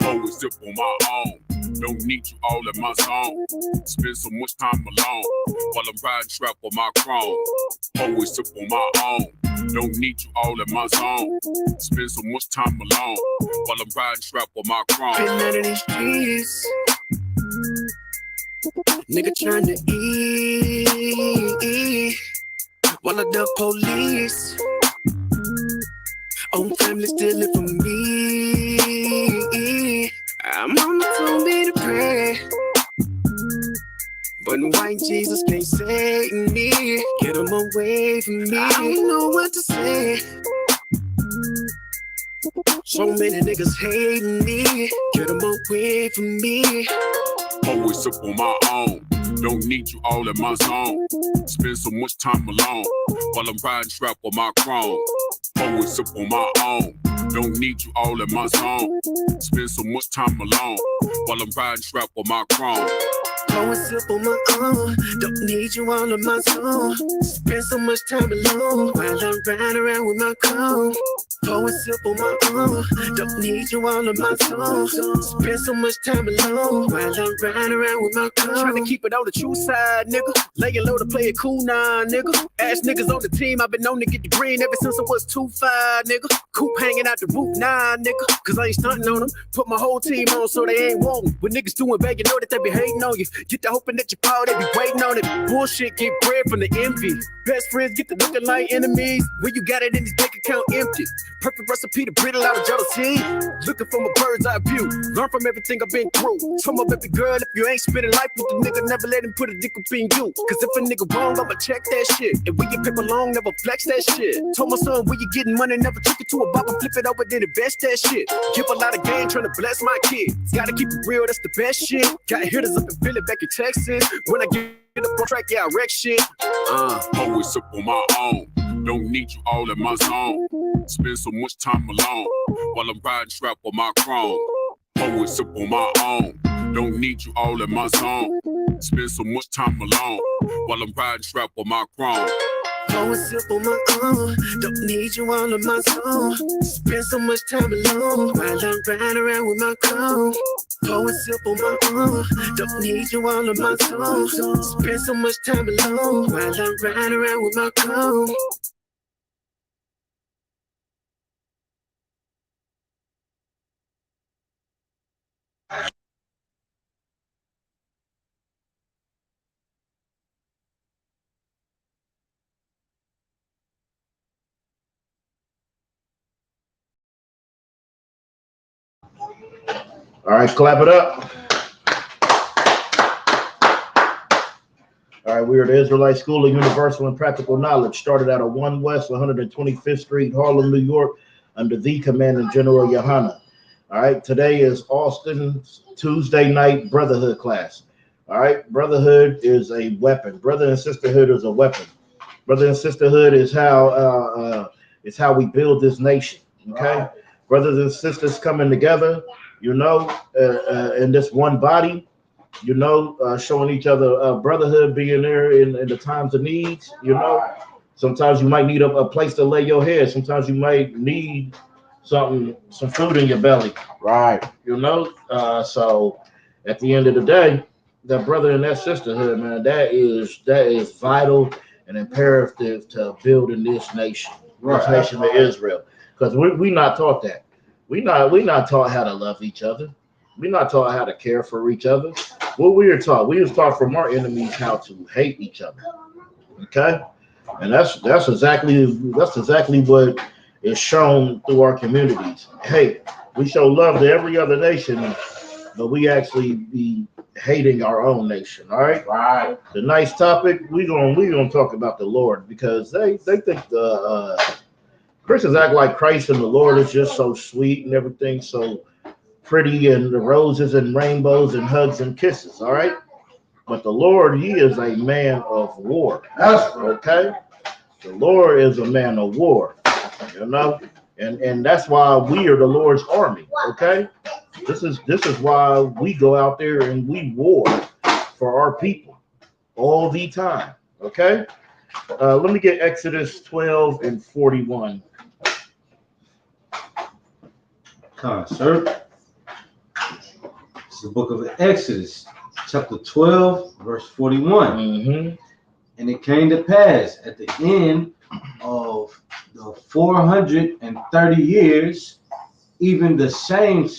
Always sip on my own. Don't need you all in my zone. Spend so much time alone while I'm riding trap on my chrome. Always sip on my own. Don't need you all in my zone. Spend so much time alone while I'm riding trap on my chrome. Been out of these streets, nigga trying to eat while I duck police. Own family stealing from me. I'm on the phone being to pray, but white Jesus can't save me. Get him away from me. I don't know what to say. So many niggas hating me. Get him away from me. Always sip on my own. Don't need you all in my zone. Spend so much time alone while I'm riding trap on my chrome. Always sip on my own. Don't need you all in my zone. Spend so much time alone while I'm riding trap on my chrome. Always sip on my own. Don't need you all in my zone. Spend so much time alone while I'm riding around with my chrome. Always sip on my own. Don't need you all in my zone. Spend so much time alone while I'm riding around with my chrome. Trying to keep it on the true side, nigga. Laying low to play it cool now, nigga. Ass niggas on the team, I've been known to get the green ever since I was 2'5", nigga. Coop hanging out the roof, nah, nigga. Cause I ain't stunting on them. Put my whole team on so they ain't wantin'. When niggas doing bad, you know that they be hating on you. Get the hoping that you fall, they be waiting on it. Bullshit get bread from the envy. Best friends get to looking like enemies. When you got it in this bank account empty. Perfect recipe to brittle out of jealousy. Looking from a bird's eye view. Learn from everything I've been through. Told my baby girl, if you ain't spending life with the nigga, never let him put a dick up in you. Cause if a nigga wrong, I'ma check that shit. And when you paper long, never flex that shit. Told my son, when you getting money, never took it to a bop and flip it over, then invest that shit. Give a lot of game, trying to bless my kids. Gotta keep it real, that's the best shit. Got hitters up and feel it back in Texas. When I get up on track, yeah, I wreck shit. Always sip on my own. Don't need you all in my zone. Spend so much time alone while I'm riding trap on my chrome. Always sip on my own. Don't need you all in my zone. Spend so much time alone while I'm riding trap on my chrome. Always sip on my own. Don't need you all in my zone. Spend so much time alone while I'm riding around with my chrome. Always sip on my own. Don't need you all in my zone. Spend so much time alone while I'm riding around with my chrome. All right, clap it up. All right, we are the Israelite School of Universal and Practical Knowledge, started out of 1 West 125th Street, Harlem, New York, under the Commanding General Yohana. All right, today is Austin's Tuesday night Brotherhood class. All right, Brotherhood is a weapon. Brother and sisterhood is a weapon. Brother and sisterhood is how we build this nation. Okay, brothers and sisters coming together, you know, in this one body, you know, showing each other brotherhood, being there in the times of needs. You know, sometimes you might need a place to lay your head. Sometimes you might need some food in your belly. Right. You know, so at the end of the day, that brother and that sisterhood, man, that is vital and imperative to building this nation, this nation of Israel. Because we not taught that. We not taught how to love each other. We're not taught how to care for each other. What we were taught, we was taught from our enemies how to hate each other. Okay, and that's exactly what is shown through our communities. Hey, we show love to every other nation, but we actually be hating our own nation. All right. Right. The nice topic, we gonna talk about the Lord, because they think the Christians act like Christ and the Lord is just so sweet and everything so pretty and the roses and rainbows and hugs and kisses. All right. But the Lord, he is a man of war. Okay. The Lord is a man of war, you know, and that's why we are the Lord's army. Okay. This is why we go out there and we war for our people all the time. Okay. Let me get Exodus 12 and 41. Sir. It's the book of Exodus, chapter 12, verse 41. Mm-hmm. And it came to pass at the end of the 430 years, even the self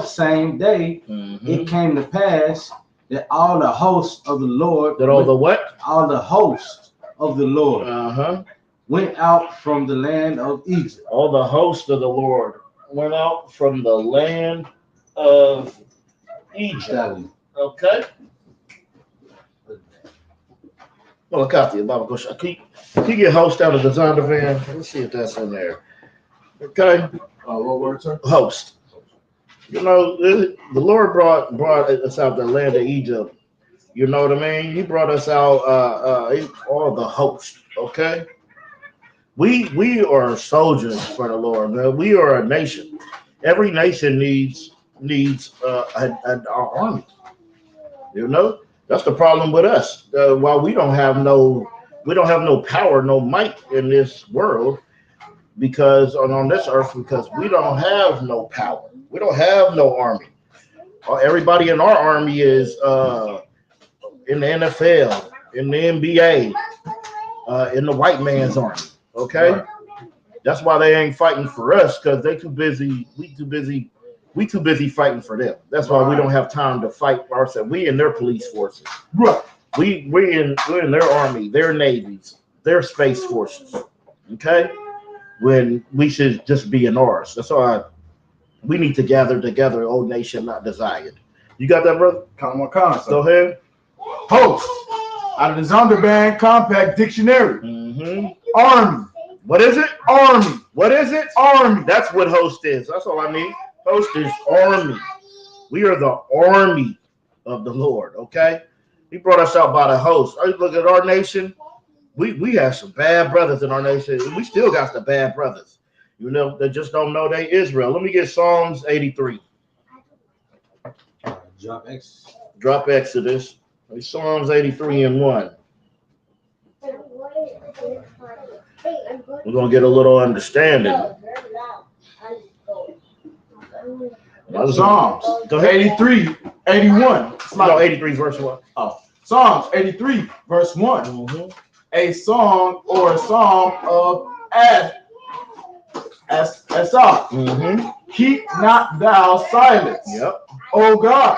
same day, it came to pass that all the hosts of the Lord, That all the what? All the hosts of the Lord went out from the land of Egypt. All the hosts of the Lord went out from the land of Egypt. Okay. Well, I got the Bible question. Can you get host out of the Zonda van? Let's see if that's in there. Okay. What word, sir? Host. You know, the Lord brought us out the land of Egypt. You know what I mean? He brought us out all the host. Okay. We are soldiers for the Lord, man. We are a nation. Every nation needs an army. You know, that's the problem with us. While we don't have no power, no might in this world, because on this earth, because we don't have no power. We don't have no army. Everybody in our army is in the NFL, in the NBA, in the white man's army. Okay, right. That's why they ain't fighting for us, because they too busy. We too busy fighting for them. That's why we don't have time to fight ourselves. We in their police forces. Right. We're in their army, their navies, their space forces. Okay, when we should just be in ours. That's why we need to gather together, old nation not desired. You got that, brother? Come on, Go ahead. Host out of the Zondervan Compact Dictionary. Mm-hmm. Army. What is it? Army. What is it? Army. That's what host is. That's all I need. Host is army. We are the army of the Lord. Okay. He brought us out by the host. You look at our nation. We have some bad brothers in our nation. We still got the bad brothers. You know, they just don't know they Israel. Let me get Psalms 83. Drop Exodus. Psalms 83 and 1. We're going to get a little understanding. Psalms 83, 81. No, 83 verse 1. Oh, Psalms 83 verse 1. Mm-hmm. A song or a psalm of Asaph. Mm-hmm. Keep not thou silence. Yep. O God,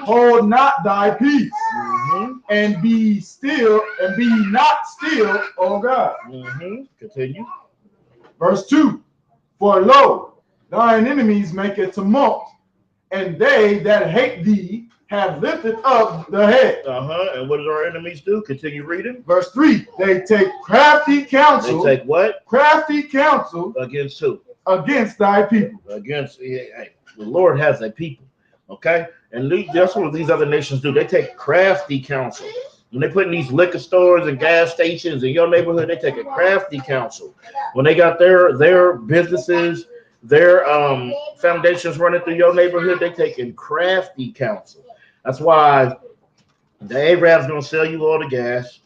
hold not thy peace, and be still, and be not still, O God. Continue. Verse 2. For lo, thine enemies make a tumult, and they that hate thee have lifted up the head. And what did our enemies do? Continue reading. Verse 3. They take crafty counsel. They take what? Crafty counsel. Against who? Against thy people. Against, the Lord has a people. Okay? And that's what these other nations do. They take crafty counsel. When they put in these liquor stores and gas stations in your neighborhood, they take a crafty counsel. When they got their businesses, their foundations running through your neighborhood, they taking crafty counsel. That's why the Arab's gonna sell you all the gas.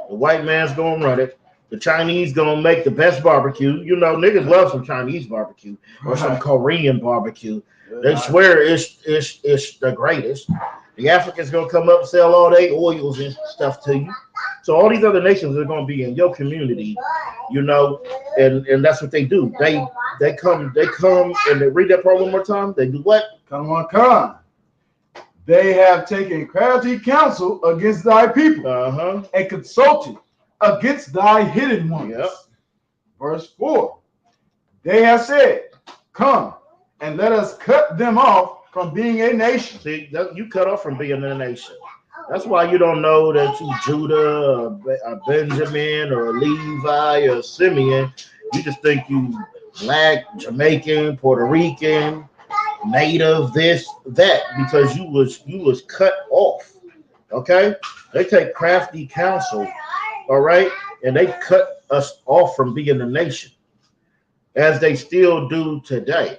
The white man's gonna run it. The Chinese gonna make the best barbecue. You know, niggas love some Chinese barbecue or some Korean barbecue. They swear it's the greatest. The Africans gonna come up and sell all their oils and stuff to you. So all these other nations are gonna be in your community, you know, and that's what they do. They come and they read that part one more time. They do what? Come on. They have taken crafty counsel against thy people, and consulted against thy hidden ones. Yep. Verse 4. They have said, come and let us cut them off from being a nation. See, you cut off from being a nation. That's why you don't know that you Judah, or Benjamin, or Levi, or Simeon. You just think you Black, Jamaican, Puerto Rican, Native, this, that, because you was cut off. Okay? They take crafty counsel, all right, and they cut us off from being a nation, as they still do today.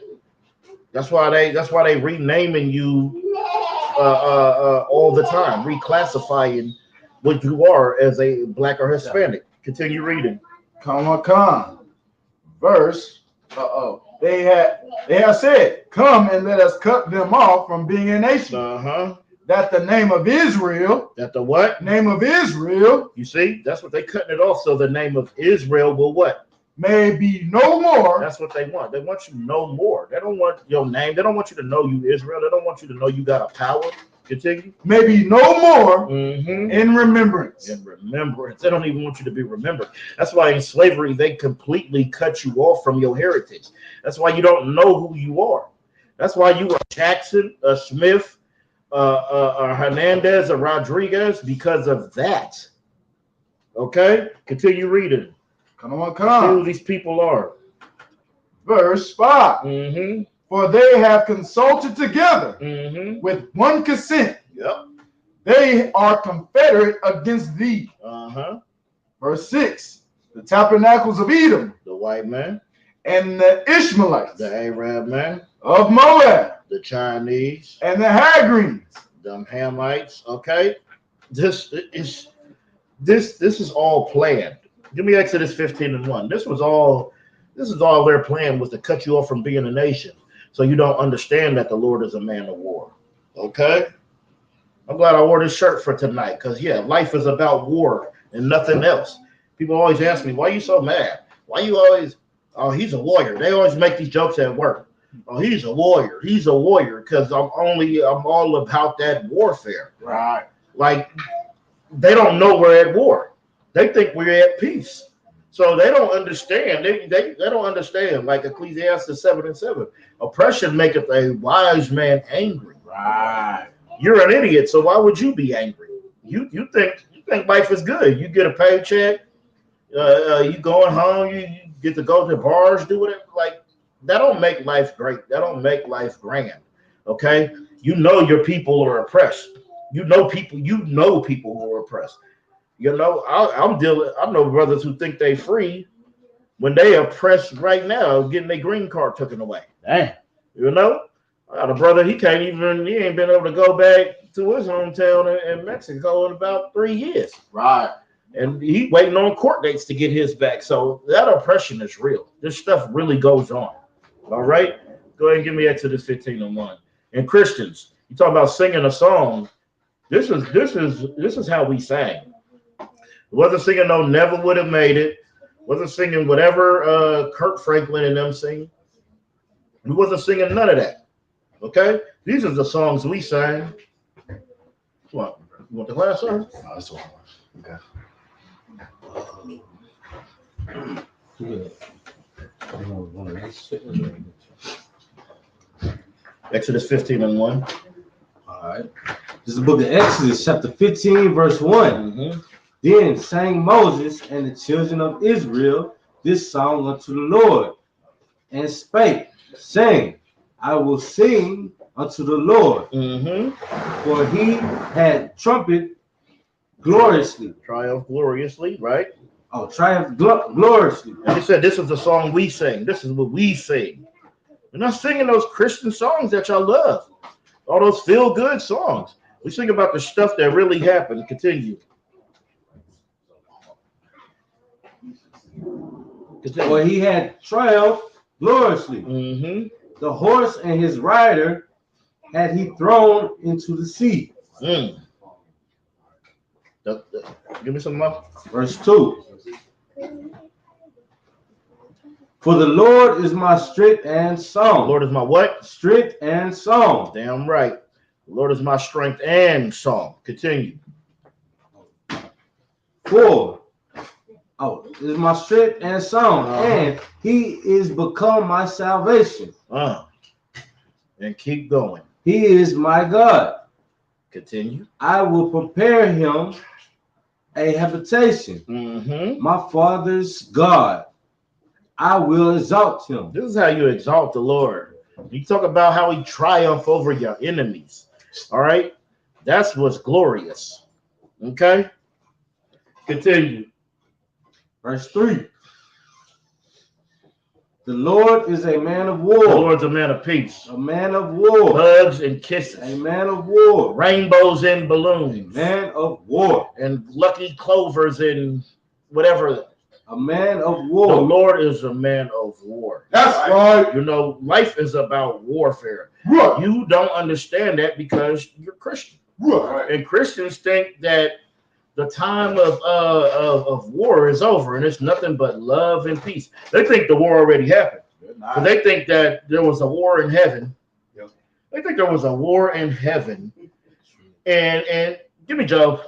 That's why they renaming you all the time, reclassifying what you are as a black or Hispanic. Continue reading. Come. Verse. They have said, "Come and let us cut them off from being a nation." That the name of Israel. That the what? Name of Israel. You see, that's what they cutting it off. So the name of Israel will what? May be no more. That's what they want. They want you to know more. They don't want your name. They don't want you to know you Israel. They don't want you to know you got a power. Continue. Maybe no more in remembrance. In remembrance. They don't even want you to be remembered. That's why in slavery, they completely cut you off from your heritage. That's why you don't know who you are. That's why you are Jackson, Smith, Hernandez, or Rodriguez, because of that. Okay? Continue reading. Come. See who these people are. Verse 5. For they have consulted together with one consent. Yep. They are confederate against thee. Verse 6. The tabernacles of Edom, the white man, and the Ishmaelites, the Arab man, of Moab, the Chinese, and the Hagrims, the Hamites. Okay, this is all planned. Give me Exodus 15:1. This is all their plan, was to cut you off from being a nation, so you don't understand that the Lord is a man of war. Okay, I'm glad I wore this shirt for tonight, because life is about war and nothing else. People always ask me, why are you so mad? Why you always, oh, he's a warrior. They always make these jokes at work. Oh, he's a warrior. He's a warrior, because I'm all about that warfare. Right. Like, they don't know we're at war. They think we're at peace. So they don't understand. They don't understand. Like Ecclesiastes 7:7. Oppression maketh a wise man angry. Right. You're an idiot, so why would you be angry? You think life is good. You get a paycheck, you going home, you get to go to bars, do whatever. Like, that don't make life great. That don't make life grand. Okay? You know your people are oppressed. You know people who are oppressed. You know, I know brothers who think they free when they oppressed right now, getting their green card taken away. Damn. You know? I got a brother, he ain't been able to go back to his hometown in Mexico in about 3 years. Right. And he waiting on court dates to get his back. So that oppression is real. This stuff really goes on. All right? Go ahead and give me Exodus 15:1. And Christians, you talk about singing a song. This is how we sang. Wasn't singing no Never Would Have Made It. Wasn't singing whatever Kirk Franklin and them sing. We wasn't singing none of that. Okay? These are the songs we sang. What? You want the last song? No, that's what I Okay. Exodus 15:1. All right. This is the book of Exodus, chapter 15, verse 1. Then sang Moses and the children of Israel this song unto the Lord, and spake, saying, I will sing unto the Lord, for he had trumpet gloriously. Triumph gloriously, right? Oh, triumph gloriously. And he said, this is the song we sing. This is what we sing. We're not singing those Christian songs that y'all love. All those feel-good songs. We sing about the stuff that really happened. Continue. For he had triumphed gloriously. The horse and his rider had he thrown into the sea. Give me some more. Verse 2. For the Lord is my strength and song. Lord is my what? Strength and song. Damn right. The Lord is my strength and song. Continue. 4. Is my strength and song, and he is become my salvation. And keep going. He is my God. Continue. I will prepare him a habitation. My father's God. I will exalt him. This is how you exalt the Lord. You talk about how he triumphed over your enemies. All right? That's what's glorious. Okay? Continue. Verse 3. The Lord is a man of The war. Lord's a man of peace. A man of war. Hugs and kisses. A man of war. Rainbows and A balloons. man of war. And lucky clovers and whatever. A man of The war. Lord is a man of war. That's right. You know, life is about warfare. Right. You don't understand that because you're Christian. Right. And Christians think that the time of war is over and it's nothing but love and peace. They think the war already happened. But they think that there was a war in heaven. Yep. They think there was a war in heaven. And give me Job.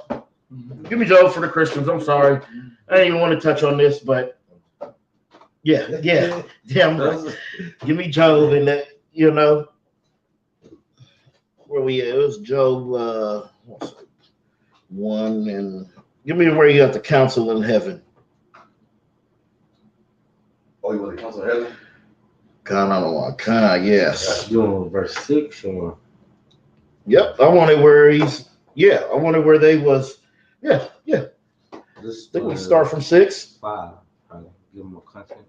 Give me Job for the Christians. I'm sorry. I didn't even want to touch on this, but yeah. I'm like, give me Job and that, you know. Where we at? It was Job 1 and give me where you got the council in heaven. Oh, you want the council of heaven? God, I don't want God, yes. You on verse 6 or? Yep, I wanted where he's I wanted where they was I think we start from 6. 5. Probably give them more content.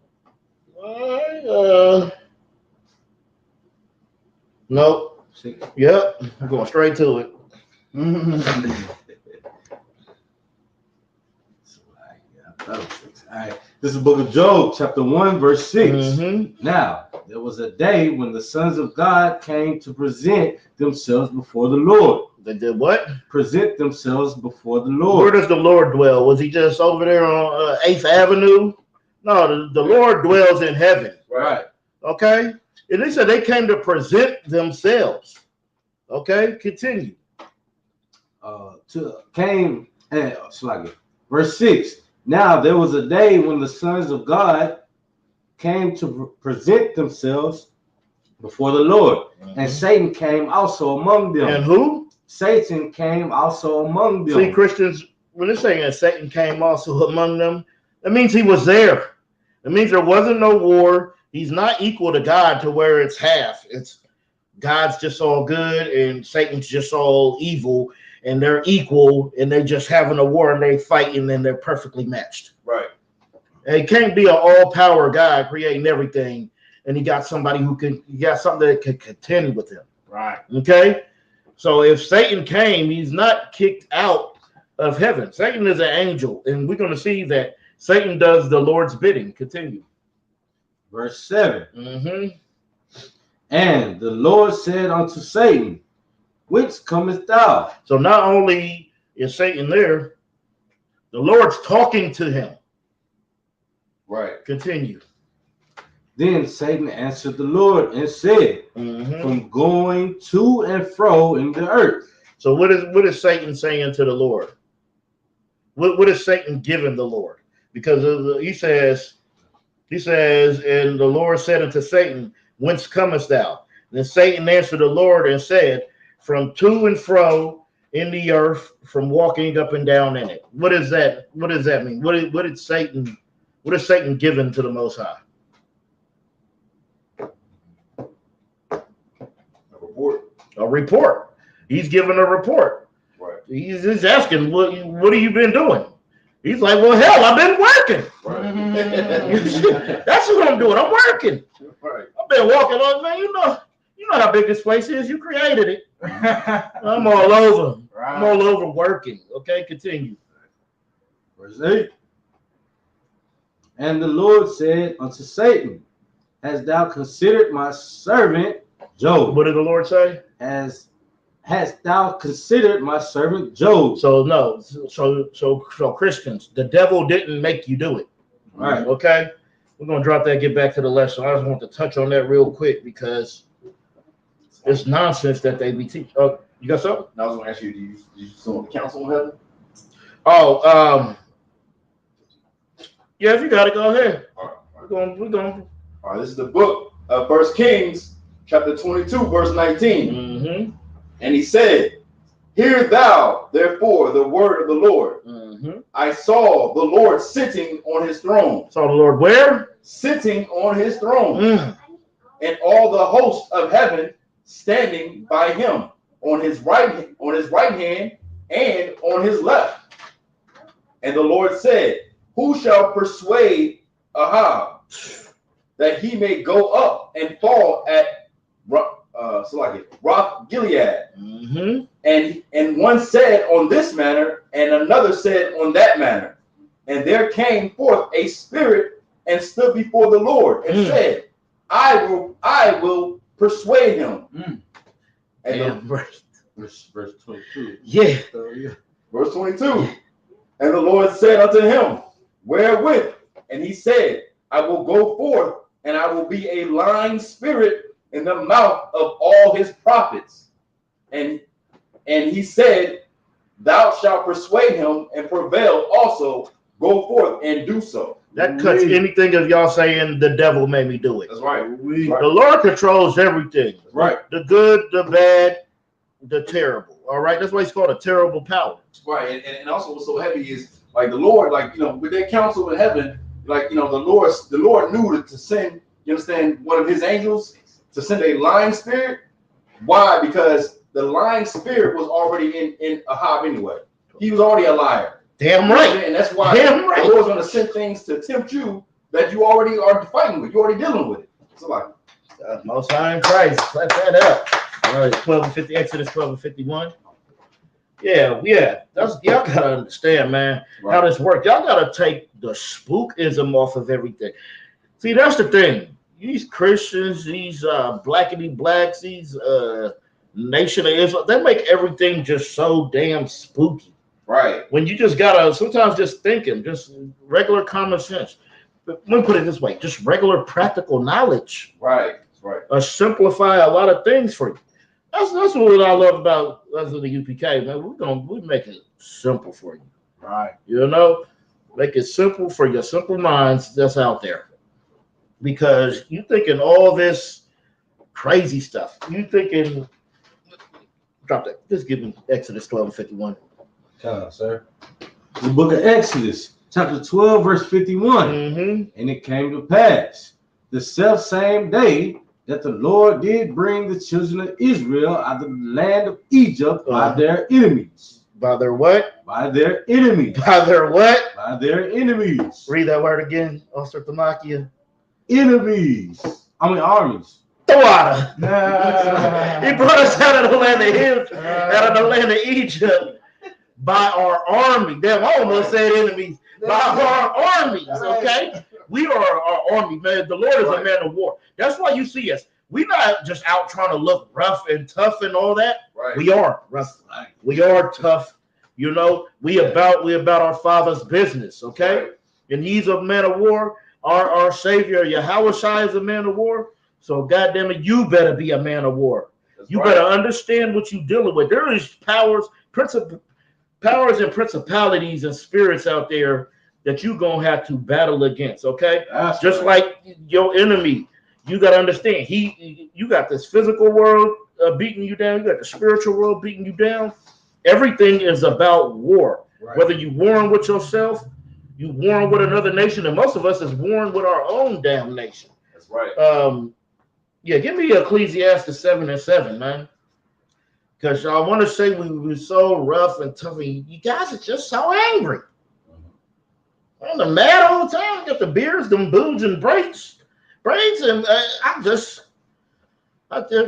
Nope. 6. Yep, I'm going straight to it. All right. This is the book of Job, chapter 1, verse 6. Mm-hmm. Now, there was a day when the sons of God came to present themselves before the Lord. They did what? Present themselves before the Where Lord. does the Lord dwell? Was he just over there on 8th Avenue? No, the Lord dwells in heaven. Right. Okay? And they said they came to present themselves. Okay? Continue. Verse 6. Now there was a day when the sons of God came to present themselves before the Lord, and Satan came also among them. And who? Satan came also among them. See, Christians, when they're saying that Satan came also among them, that means he was there. It means there wasn't no war. He's not equal to God to where it's half. It's God's just all good and Satan's just all evil, and they're equal and they're just having a war and they fighting and they're perfectly matched. Right. And he can't be an all-power God creating everything, and he got somebody he got something that can contend with him. Right. Okay? So if Satan came, he's not kicked out of heaven. Satan is an angel, and we're going to see that Satan does the Lord's bidding. Continue. Verse 7. Mm-hmm. And the Lord said unto Satan, whence comest thou? So not only is Satan there, the Lord's talking to him. Right. Continue. Then Satan answered the Lord and said, from going to and fro in the earth. So what is Satan saying to the Lord? What is Satan giving the Lord? Because he says, and the Lord said unto Satan, whence comest thou? Then Satan answered the Lord and said, from to and fro in the earth, from walking up and down in it. What is that? What does that mean? What is Satan giving to the Most High? A report. He's giving a report. Right. He's asking, what have you been doing? He's like, well, hell, I've been working. Right. That's what I'm doing. I'm working. Right. I've been walking on, man. You know how big this place is. You created it. I'm all over. Right. I'm all over working. Okay, continue. Verse 8. And the Lord said unto Satan, hast thou considered my servant Job? What did the Lord say? Hast thou considered my servant Job? So no. So Christians, the devil didn't make you do it. All right. Okay. We're gonna drop that. Get back to the lesson. I just want to touch on that real quick because it's nonsense that they be teaching. Oh, you got something? I was going to ask you, do you still want the council of heaven? Oh, yeah. If you got it, go ahead. All right. We're going. All right. This is the book of 1 Kings, chapter 22, verse 19. Mm-hmm. And he said, hear thou, therefore, the word of the Lord. Mm-hmm. I saw the Lord sitting on his throne. Saw the Lord where? Sitting on his throne. Mm. And all the hosts of heaven standing by him on his right hand and on his left. And the Lord said, who shall persuade Ahab that he may go up and fall at Roth Gilead. Mm-hmm. And one said on this manner, and another said on that manner. And there came forth a spirit and stood before the Lord and said, I will persuade him. And verse 22. Yeah. Verse 22. And the Lord said unto him, wherewith? And he said, I will go forth, and I will be a lying spirit in the mouth of all his prophets. And he said, thou shalt persuade him and prevail also. Go forth and do so. That cuts anything of y'all saying the devil made me do it. That's right. The Lord controls everything. That's right. The good, the bad, the terrible. All right. That's why it's called a terrible power. Right. And also what's so heavy is like the Lord, like, you know, with their counsel in heaven, like, you know, the Lord knew to send, you understand, one of his angels to send a lying spirit. Why? Because the lying spirit was already in Ahab anyway. He was already a liar. Damn right. And that's why the Lord's going to send things to tempt you that you already are fighting with. You're already dealing with it. So like, Most High in Christ. Clap that up. All right, 12:50, Exodus 12:51. Yeah. That's y'all gotta understand, man, how this works. Y'all gotta take the spookism off of everything. See, that's the thing. These Christians, these blackity blacks, these Nation of Islam, they make everything just so damn spooky. Right. When you just gotta sometimes just thinking, just regular common sense. But let me put it this way: just regular practical knowledge. Right. Simplify a lot of things for you. That's what I love about us in the UPK, man. We make it simple for you. Right. You know, make it simple for your simple minds that's out there. Because you thinking all this crazy stuff. You thinking, drop that. Just give me Exodus 12:51. Come on, sir. The book of Exodus, chapter 12, verse 51. Mm-hmm. And it came to pass the self same day that the Lord did bring the children of Israel out of the land of Egypt by their enemies. By their what? By their enemies. By their what? By their enemies. Read that word again, Oster Tamakia. Enemies. Armies. The water. He brought us out of the land of Egypt. By our army. Damn, I almost said enemies. By our armies, okay? We are our army, man. The Lord is a man of war. That's why you see us. We're not just out trying to look rough and tough and all that. Right. We are rough. We are tough. You know, we about our Father's business, okay? Right. And he's a man of war. Our Savior, Yahweh Shai, is a man of war. So, goddamn it, you better be a man of war. You better understand what you're dealing with. There is powers and principalities and spirits out there that you're going to have to battle against, okay? Just like your enemy, you got to understand, you got this physical world beating you down, you got the spiritual world beating you down. Everything is about war. Right. Whether you're warring with yourself, you warring with another nation, and most of us is warring with our own damn nation. That's right. Give me Ecclesiastes 7:7, man. Because I want to say we were so rough and tough, and you guys are just so angry. I'm mad all the time. Got the beards, them boobs and braids, and they're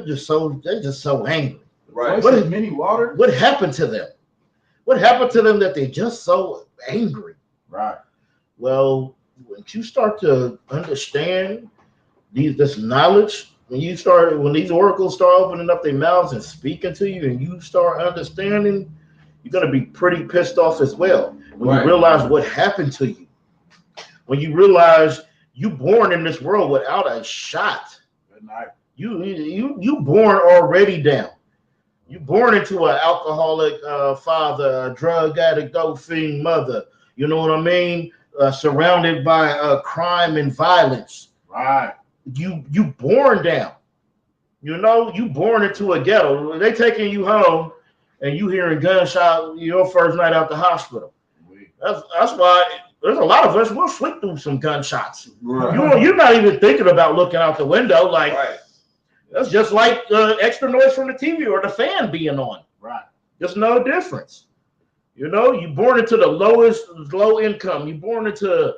just so angry. Right. What is many water? What happened to them? What happened to them that they're just so angry? Right. Well, when you start to understand this knowledge, when these oracles start opening up their mouths and speaking to you, and you start understanding, you're gonna be pretty pissed off as well. When you realize what happened to you, when you realize you born in this world without a shot. Good night. You born already down. You born into an alcoholic father, a drug addict, dope fiend mother. You know what I mean? Surrounded by crime and violence. Right. You born down. You know, you born into a ghetto. They taking you home, and you hearing gunshot your first night out the hospital. That's why there's a lot of us will sleep through some gunshots. Right. You're not even thinking about looking out the window. Like that's just like extra noise from the TV or the fan being on. Right. There's no difference. You know, you born into the low income. You born into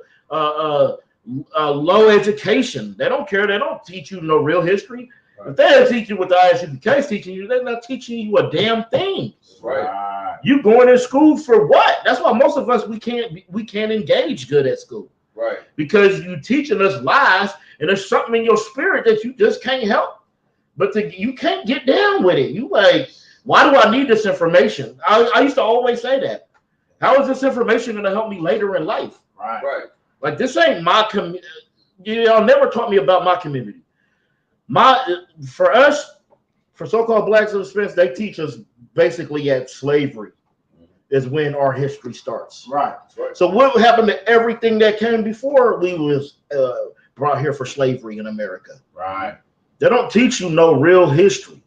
low education. They don't care. They don't teach you no real history. Right. If they teach you what the ISUPK is teaching you, they're not teaching you a damn thing. Right. You going to school for what? That's why most of us we can't engage good at school. Right. Because you teaching us lies, and there's something in your spirit that you just can't help. But you can't get down with it. You like, why do I need this information? I used to always say that. How is this information going to help me later in life? Right. Like, this ain't my community. Y'all never taught me about my community. For us, for so-called blacks in the Spence, they teach us basically at slavery is when our history starts. Right. So what happened to everything that came before we was brought here for slavery in America? Right. They don't teach you no real history.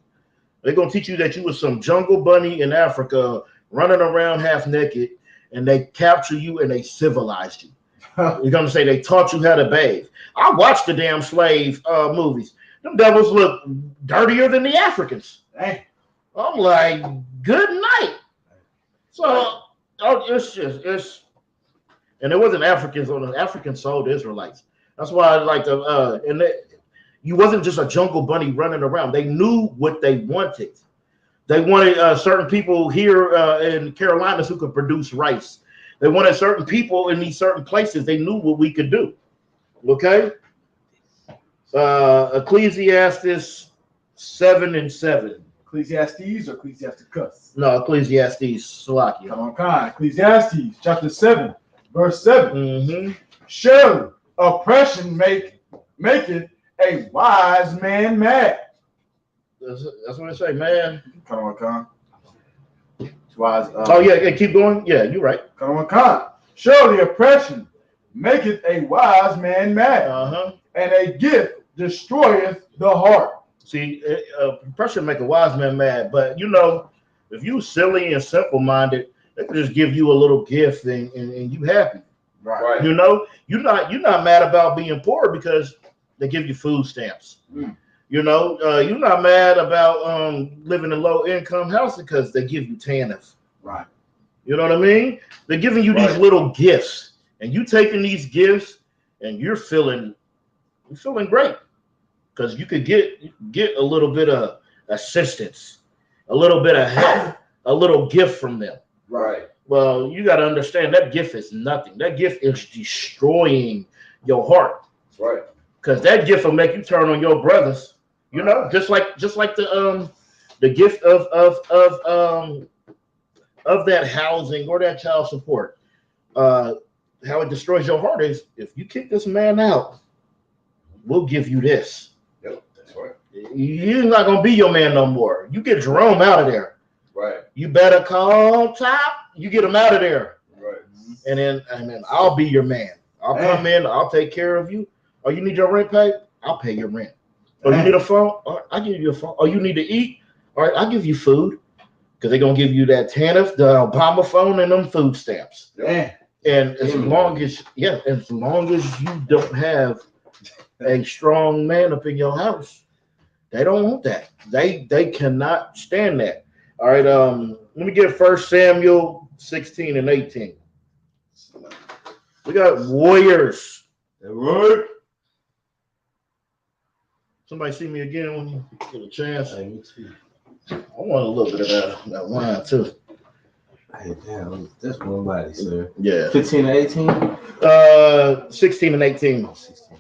They're going to teach you that you was some jungle bunny in Africa running around half naked, and they captured you and they civilized you. You're going to say they taught you how to bathe. I watched the damn slave movies. Them devils look dirtier than the Africans. Hey. I'm like, good night. So it's and it wasn't Africans on the Africans sold Israelites. That's why I like you wasn't just a jungle bunny running around. They knew what they wanted. They wanted certain people here in Carolinas who could produce rice. They wanted certain people in these certain places. They knew what we could do. Okay. Ecclesiastes 7:7. Ecclesiastes or Ecclesiasticus? No, Ecclesiastes. Salakia. Come on, Ecclesiastes chapter 7, verse 7. Mm-hmm. Surely oppression maketh a wise man mad. That's what I say, man. Come on. It's wise. Oh yeah, keep going. Yeah, you're right. Come on. Surely oppression maketh a wise man mad, and a gift destroyeth the heart. See, oppression make a wise man mad, but you know, if you silly and simple-minded, they can just give you a little gift and you happy. Right. You know, you're not mad about being poor because they give you food stamps. You know, you're not mad about living in low-income housing because they give you TANF. Right. You know what I mean? They're giving you these little gifts, and you taking these gifts, and you're feeling great because you could get a little bit of assistance, a little bit of help, a little gift from them. Right. Well, you got to understand that gift is nothing. That gift is destroying your heart. Right. Because that gift will make you turn on your brothers. You know, just like the gift of that housing or that child support. How it destroys your heart is if you kick this man out, we'll give you this. Yep, that's right. You're not gonna be your man no more. You get Jerome out of there. Right. You better call Top. You get him out of there. Right. And then I'll be your man. I'll come in. I'll take care of you. Oh, you need your rent paid? I'll pay your rent. Oh, you need a phone? All right, I'll give you a phone. Oh, you need to eat? All right, I'll give you food. Because they're going to give you that TANF, the Obama phone, and them food stamps. Yeah. And as long as you don't have a strong man up in your house, they don't want that. They cannot stand that. All right, let me get 1 Samuel 16 and 18. We got warriors. That word. Somebody see me again when you get a chance. I want a little bit of that wine too. Hey, damn, that's one body, sir. Yeah. 15 to 18? 16 and 18. 16.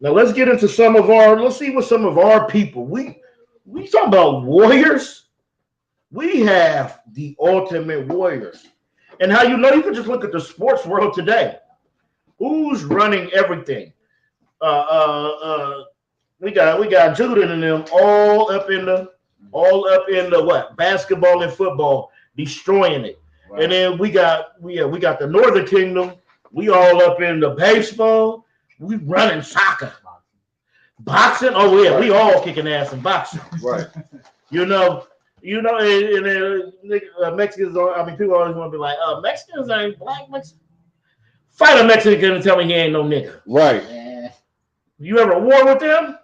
Now let's get into let's see what some of our people. We talk about warriors. We have the ultimate warriors. And how you know, you can just look at the sports world today. Who's running everything? We got Judah and them all up in the what? Basketball and football, destroying it. Right. And then we got the Northern Kingdom. We all up in the baseball. We running soccer. Boxing. Oh yeah, we all kicking ass in boxing. Right. You know, and Mexicans people always want to be like, Mexicans ain't black Mexicans. Fight a Mexican and tell me he ain't no nigga. Right. You ever war with them?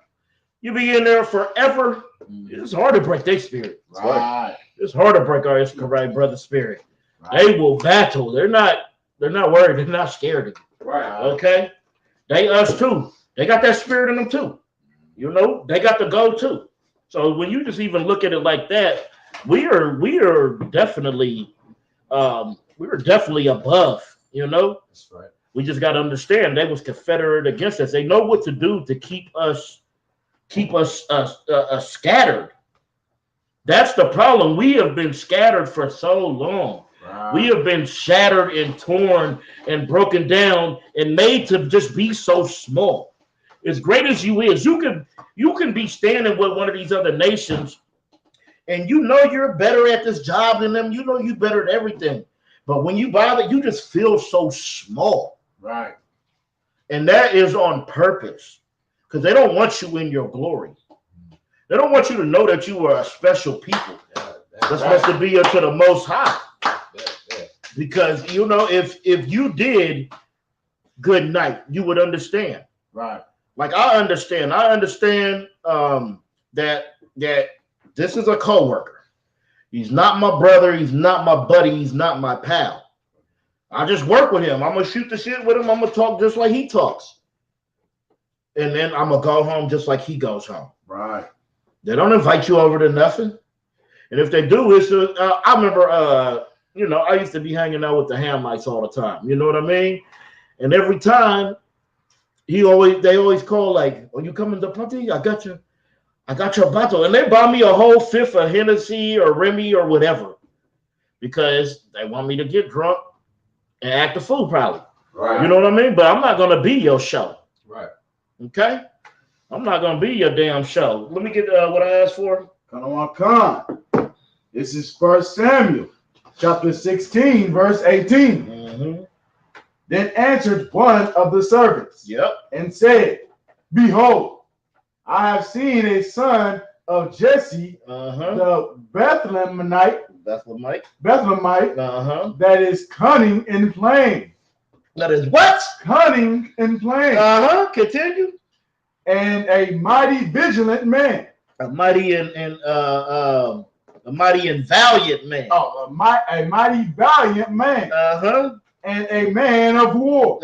You be in there forever. It's hard to break their spirit. Right. It's hard to break our Israelite brother's spirit. Right. They will battle. They're not worried. They're not scared of you. Right. Okay. They us too. They got that spirit in them too. You know, they got the go too. So when you just even look at it like that, we are definitely above. You know, That's right. we just got to understand they was confederate against us. They know what to do to keep us scattered. That's the problem. We have been scattered for so long. Right. We have been shattered and torn and broken down and made to just be so small. As great as you is, you can be standing with one of these other nations, and you know you're better at this job than them. You know you better at everything. But when you bother, you just feel so small. Right. And that is on purpose. Because they don't want you in your glory. They don't want you to know that you are a special people. That's supposed to be unto the Most High. Because, you know, if you did good night, you would understand. Right. Like I understand that this is a coworker. He's not my brother. He's not my buddy. He's not my pal. I just work with him. I'm gonna shoot the shit with him. I'm gonna talk just like he talks, and then I'm gonna go home just like he goes home. Right. They don't invite you over to nothing, and if they do, it's I remember, you know, I used to be hanging out with the Hamites all the time. You know what I mean? And every time they always call like, "Are you coming to party? I got your bottle," and they buy me a whole fifth of Hennessy or Remy or whatever, because they want me to get drunk and act a fool, probably. Right. You know what I mean? But I'm not gonna be your show. Right. Okay? I'm not gonna be your damn show. Let me get what I asked for. Come. This is 1 Samuel, chapter 16, verse 18. Mm-hmm. Then answered one of the servants, Yep. and said, Behold, I have seen a son of Jesse, the Bethlehemite, that is cunning in playing. That is what? Cunning in playing. Continue. And a mighty vigilant man. A mighty and valiant man. Oh, a mighty valiant man. And a man of war.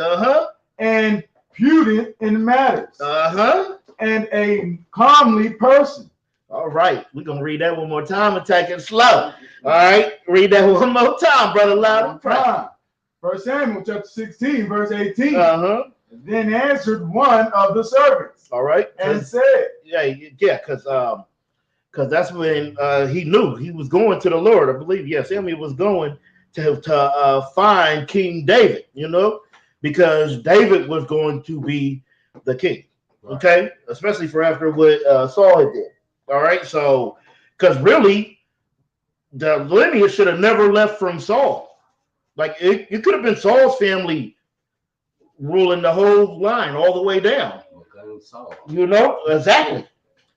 And prudent in matters. And a comely person. All right, we're gonna read that one more time and take it slow. All right, read that one more time, brother. Loud and proud. 1 Samuel chapter 16, verse 18. Then answered one of the servants. All right, and said, because that's when he knew he was going to the Lord. I believe, Samuel was going to find King David. You know, because David was going to be the king. Okay, especially for after what Saul had did. All right, so because really the lineage should have never left from Saul. Like it could have been Saul's family ruling the whole line all the way down. You know, exactly.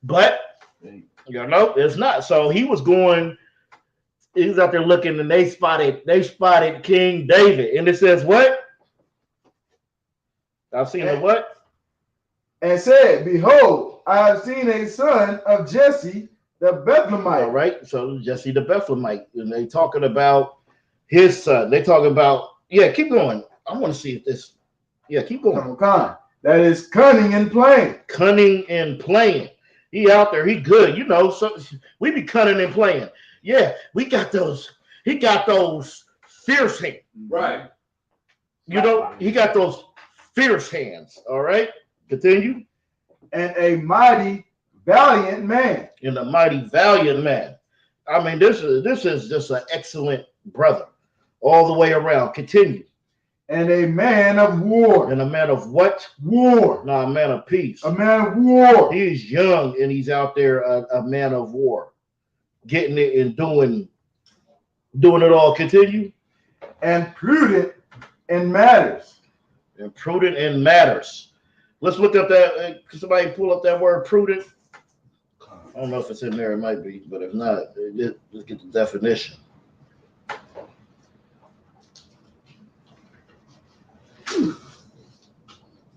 But you know, it's not. So he was out there looking, and they spotted King David, and it says what? I've seen a what? And said, Behold, I have seen a son of Jesse the Bethlehemite. All right, so Jesse the Bethlehemite, and they talking about his son. They talking about, keep going. I want to see if this, keep going. Come. That is cunning and playing. Cunning and playing. He out there, he good, you know. So we be cunning and playing. Yeah, we got those. He got those fierce hands. Right. You know, he got those fierce hands. All right. Continue. And a mighty valiant man. And a mighty valiant man. I mean, this is just an excellent brother all the way around. Continue. And a man of war. And a man of what? War. No, a man of peace. A man of war. He's young and he's out there a man of war. Getting it and doing it all. Continue. And prudent in matters. And prudent in matters. Let's look up that. Can somebody pull up that word prudent? I don't know if it's in there. It might be, but if not, let's get the definition.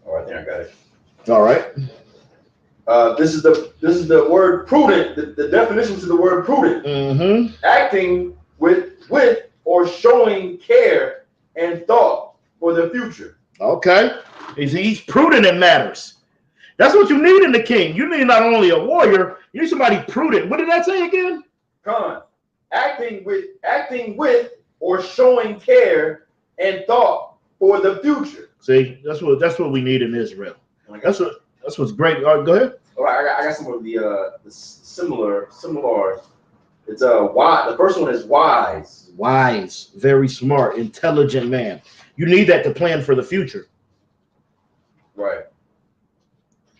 All right, there I got it. All right. This is the word prudent. The definition to the word prudent: acting with or showing care and thought for the future. Okay. He's prudent in matters. That's what you need in the king. You need not only a warrior, you need somebody prudent. What did that say again? Con, acting with or showing care and thought for the future. See, that's what we need in Israel. That's what's great. All right, go ahead. All right, I got some of the similar. It's wise. The first one is wise. Wise, very smart, intelligent man. You need that to plan for the future. Right.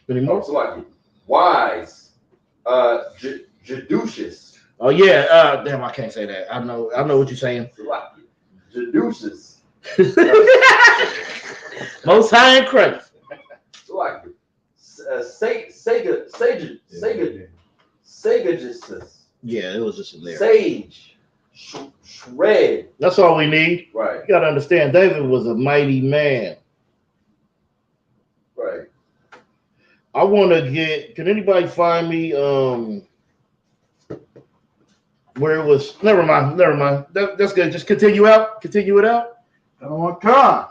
Any more? So like wise, judicious. Oh yeah. Damn, I can't say that. I know what you're saying. Judicious. Most high in Christ. Like Sagages. Yeah, it was just in there. Sage. Shred. That's all we need. Right. You gotta understand, David was a mighty man. Right. I want to get. Can anybody find me? Where it was? Never mind. That's good. Just continue out. Continue it out. Come.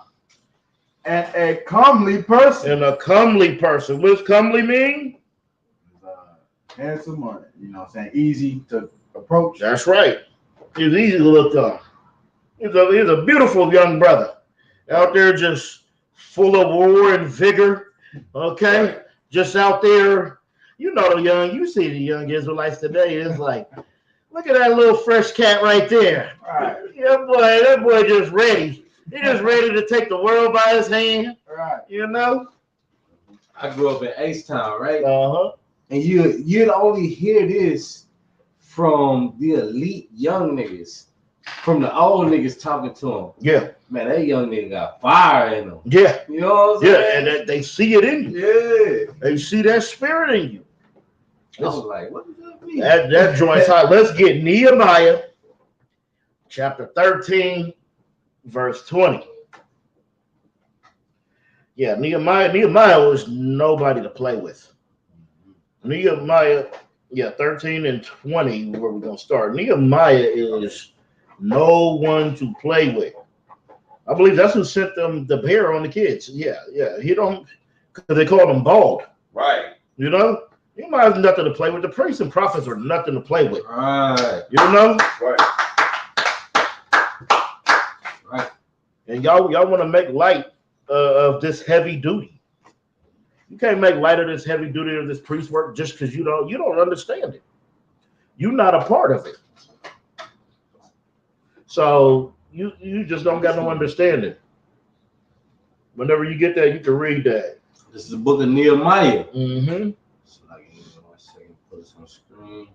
And a comely person. And a comely person. What does comely mean? Handsome, or you know, what I'm saying easy to approach. That's right. He's easy to look on. He's a beautiful young brother out there, just full of war and vigor. Okay, right. Just out there. You know you see the young Israelites today. It's like, look at that little fresh cat right there. Right. Yeah, that boy just ready. He just ready to take the world by his hand. Right. You know? I grew up in H-Town, right? Uh-huh. And you'd only hear this from the elite young niggas, from the old niggas talking to them. Yeah. Man, that young nigga got fire in him. Yeah. You know what I'm saying? Yeah, and they see it in you. Yeah. They see that spirit in you. I was like, what does that mean? That joint's hot. Let's get Nehemiah chapter 13, verse 20. Yeah, Nehemiah was nobody to play with. Nehemiah, 13 and 20, where we're going to start. Nehemiah is no one to play with. I believe that's who sent them the bear on the kids. Yeah. He don't, because they called him bald. Right. You know? Nehemiah has nothing to play with. The priests and prophets are nothing to play with. Right. You know? Right. And y'all want to make light of this heavy duty. You can't make light of this heavy duty of this priest work just because you don't understand it. You're not a part of it. So you just don't got no understanding. Whenever you get that, you can read that. This is the book of Nehemiah. Mm-hmm. So put this on screen.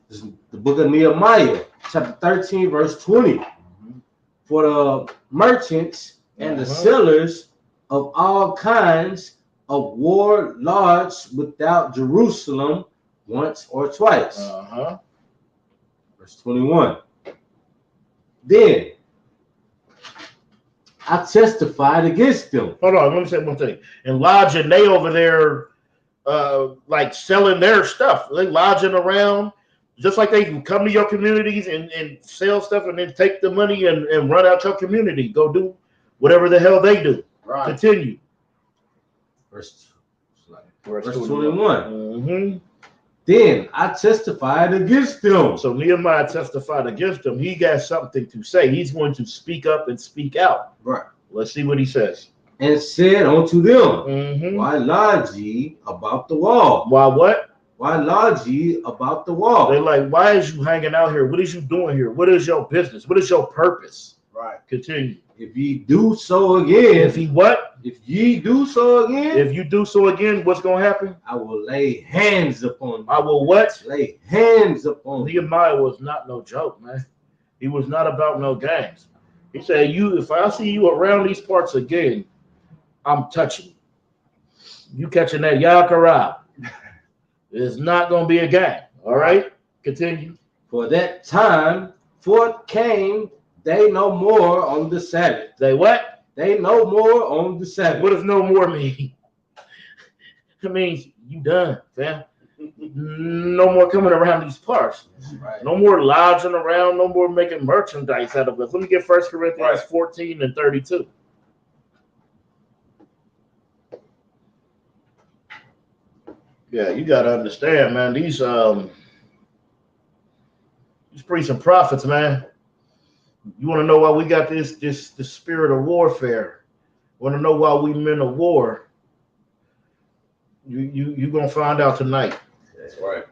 This is the book of Nehemiah, chapter 13, verse 20. Mm-hmm. For the merchants and the sellers of all kinds of war lodged without Jerusalem once or twice. Verse 21. Then I testified against them. Hold on, let me say one thing. And lodging, they over there like selling their stuff. They lodging around, just like they can come to your communities and sell stuff and then take the money and run out your community. Go do whatever the hell they do. Right. Continue. Verse 21. Mm-hmm. Then I testified against them. So Nehemiah testified against them. He got something to say. He's going to speak up and speak out. Right. Let's see what he says. And said unto them, Why lodge ye about the wall? Why what? Why lodge ye about the wall? They're like, why is you hanging out here? What is you doing here? What is your business? What is your purpose? Right. Continue. If ye do so again. If he what? If ye do so again. If you do so again, what's going to happen? I will lay hands upon you. I will what? Lay hands upon you. Nehemiah was not no joke, man. He was not about no games. He said, if I see you around these parts again, I'm touching you. You catching that Yakara. It's not going to be a game. All right? Continue. For that time forth came they no more on the Sabbath. They what? They no more on the Sabbath. What does no more mean? It means you done, fam. No more coming around these parts. Right. No more lodging around. No more making merchandise out of us. Let me get 1 Corinthians 14 and 32. Yeah, you got to understand, man. These priests and prophets, man. You want to know why we got this spirit of warfare? Want to know why we men of war? You gonna find out tonight. That's right.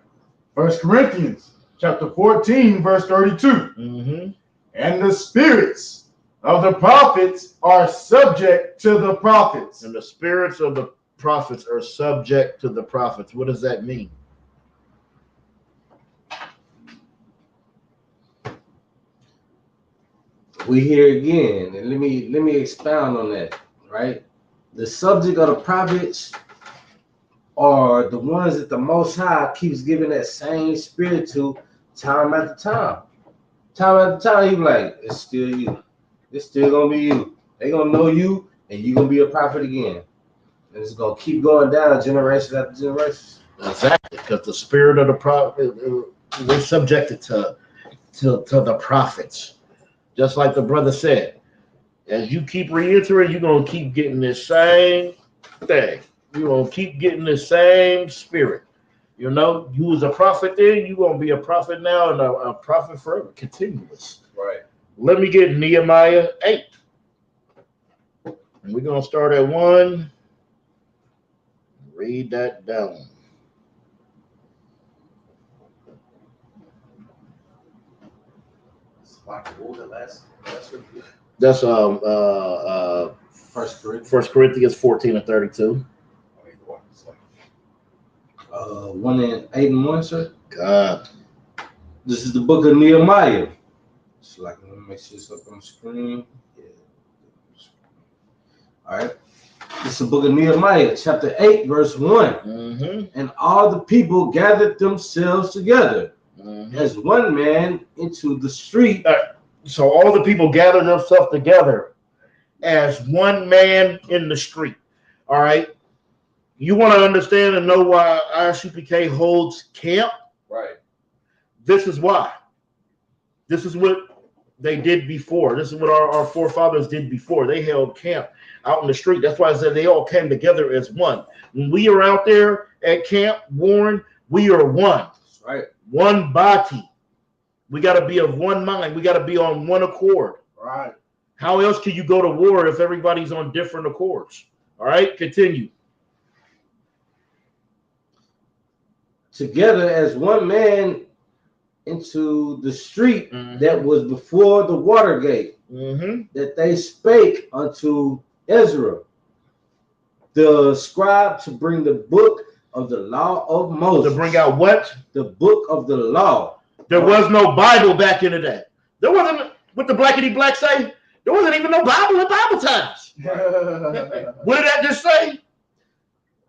1 Corinthians chapter 14, verse 32. Mm-hmm. And the spirits of the prophets are subject to the prophets. And the spirits of the prophets are subject to the prophets. What does that mean? We hear again, and let me expound on that. Right, the subject of the prophets are the ones that the Most High keeps giving that same spirit to time after time. Time after time, he like, it's still you. It's still gonna be you. They gonna know you, and you gonna be a prophet again. And it's gonna keep going down generation after generation. Exactly, because the spirit of the prophet, we're subjected to the prophets. Just like the brother said, as you keep reiterating, you're gonna keep getting this same thing. You're gonna keep getting the same spirit. You know, you was a prophet then, you're gonna be a prophet now and a prophet forever, continuous. Right. Let me get Nehemiah 8. And we're gonna start at 1. Read that down. That's 1 Corinthians 14 and 32. 1 and 8 and 1, sir. God. This is the book of Nehemiah. So like, let me make sure it's up on the screen. Yeah. All right. This is the book of Nehemiah, chapter 8, verse 1. Mm-hmm. And all the people gathered themselves together as one man into the street. So all the people gathered themselves together as one man in the street. All right. You want to understand and know why IRCPK holds camp? Right. This is why. This is what they did before. This is what our forefathers did before. They held camp out in the street. That's why I said they all came together as one. When we are out there at camp warring, we are one. That's right. One body. We got to be of one mind. We got to be on one accord. Right. How else can you go to war if everybody's on different accords? All right, continue. Together as one man into the street that was before the water gate, that they spake unto Ezra, the scribe, to bring the book of the law of Moses. To bring out what? The book of the law. There was no Bible back in the day. There wasn't, what the blackity black say? There wasn't even no Bible in Bible times. What did that just say?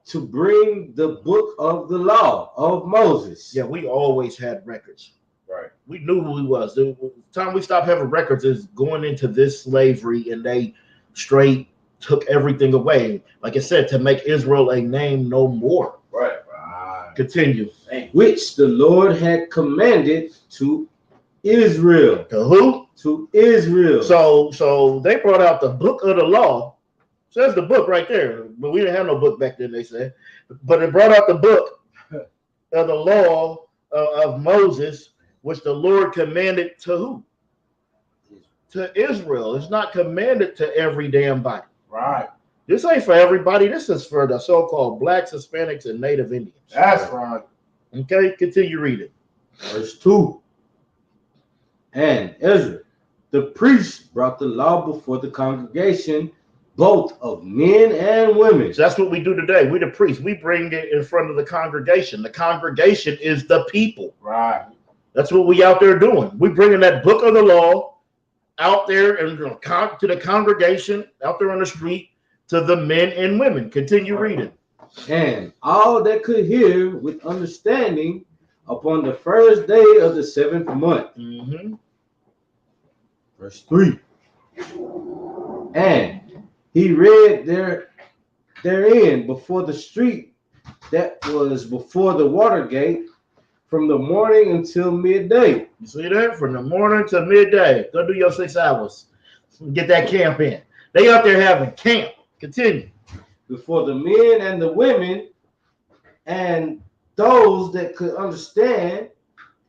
To bring the book of the law of Moses. Yeah, we always had records. Right. We knew who he was. The time we stopped having records is going into this slavery, and they straight took everything away. Like I said, to make Israel a name no more. Right. Continue. Which the Lord had commanded to Israel. To who? To Israel. So they brought out the book of the law. Says the book right there, but we didn't have no book back then, they said. But it brought out the book of the law of Moses, which the Lord commanded to who? To Israel. It's not commanded to every damn body. Right. This ain't for everybody. This is for the so-called blacks, Hispanics, and Native Indians. That's right. Okay, continue reading. Verse 2. And Ezra, the priest, brought the law before the congregation, both of men and women. So that's what we do today. We the priests. We bring it in front of the congregation. The congregation is the people. Right. That's what we out there doing. We bringing that book of the law out there and to the congregation, out there on the street, to the men and women. Continue reading. And all that could hear with understanding upon the first day of the 7th month. Verse 3. And he read therein before the street that was before the water gate from the morning until midday. You see that? From the morning to midday. Go do your 6 hours. Get that camp in. They out there having camp. Continue. Before the men and the women and those that could understand,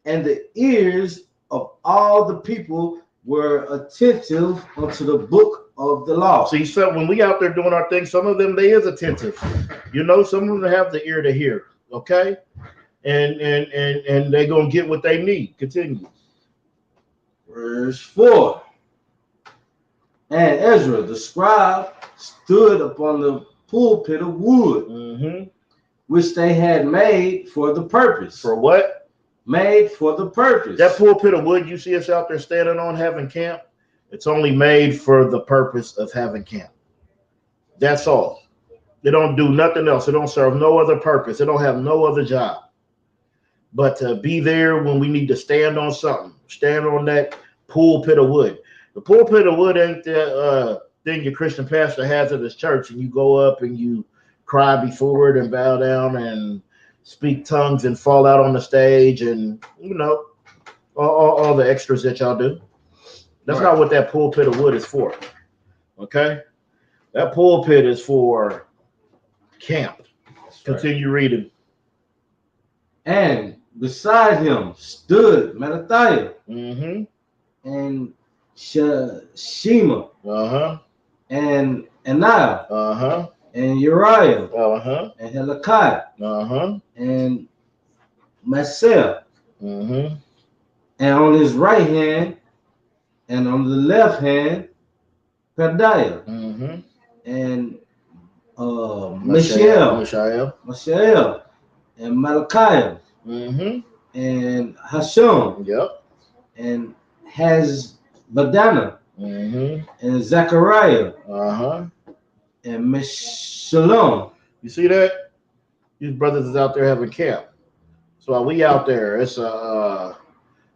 and the ears of all the people were attentive unto the book of the law. See, so when we out there doing our thing, some of them they is attentive. You know, some of them have the ear to hear. Okay, and they gonna get what they need. Continue. Verse 4. And Ezra the scribe stood upon the pulpit of wood, which they had made for the purpose. For what? Made for the purpose. That pulpit of wood you see us out there standing on having camp, it's only made for the purpose of having camp. That's all. They don't do nothing else. It don't serve no other purpose. It don't have no other job but to be there when we need to stand on something. Stand on that pulpit of wood. The pulpit of wood ain't the thing your Christian pastor has at his church, and you go up and you cry before it and bow down and speak tongues and fall out on the stage and, you know, all the extras that y'all do. That's not what that pulpit of wood is for. Okay? That pulpit is for camp. Continue reading. And beside him stood Mattathiah and Shema and Ananiah and Uriah and Hilkiah and Maaseiah, and on his right hand and on the left hand Pedaiah and Mishael and Malachiah and Hashum and Hasbadana and Zechariah and Meshullam. You see that? These brothers is out there having camp. So while we out there, it's a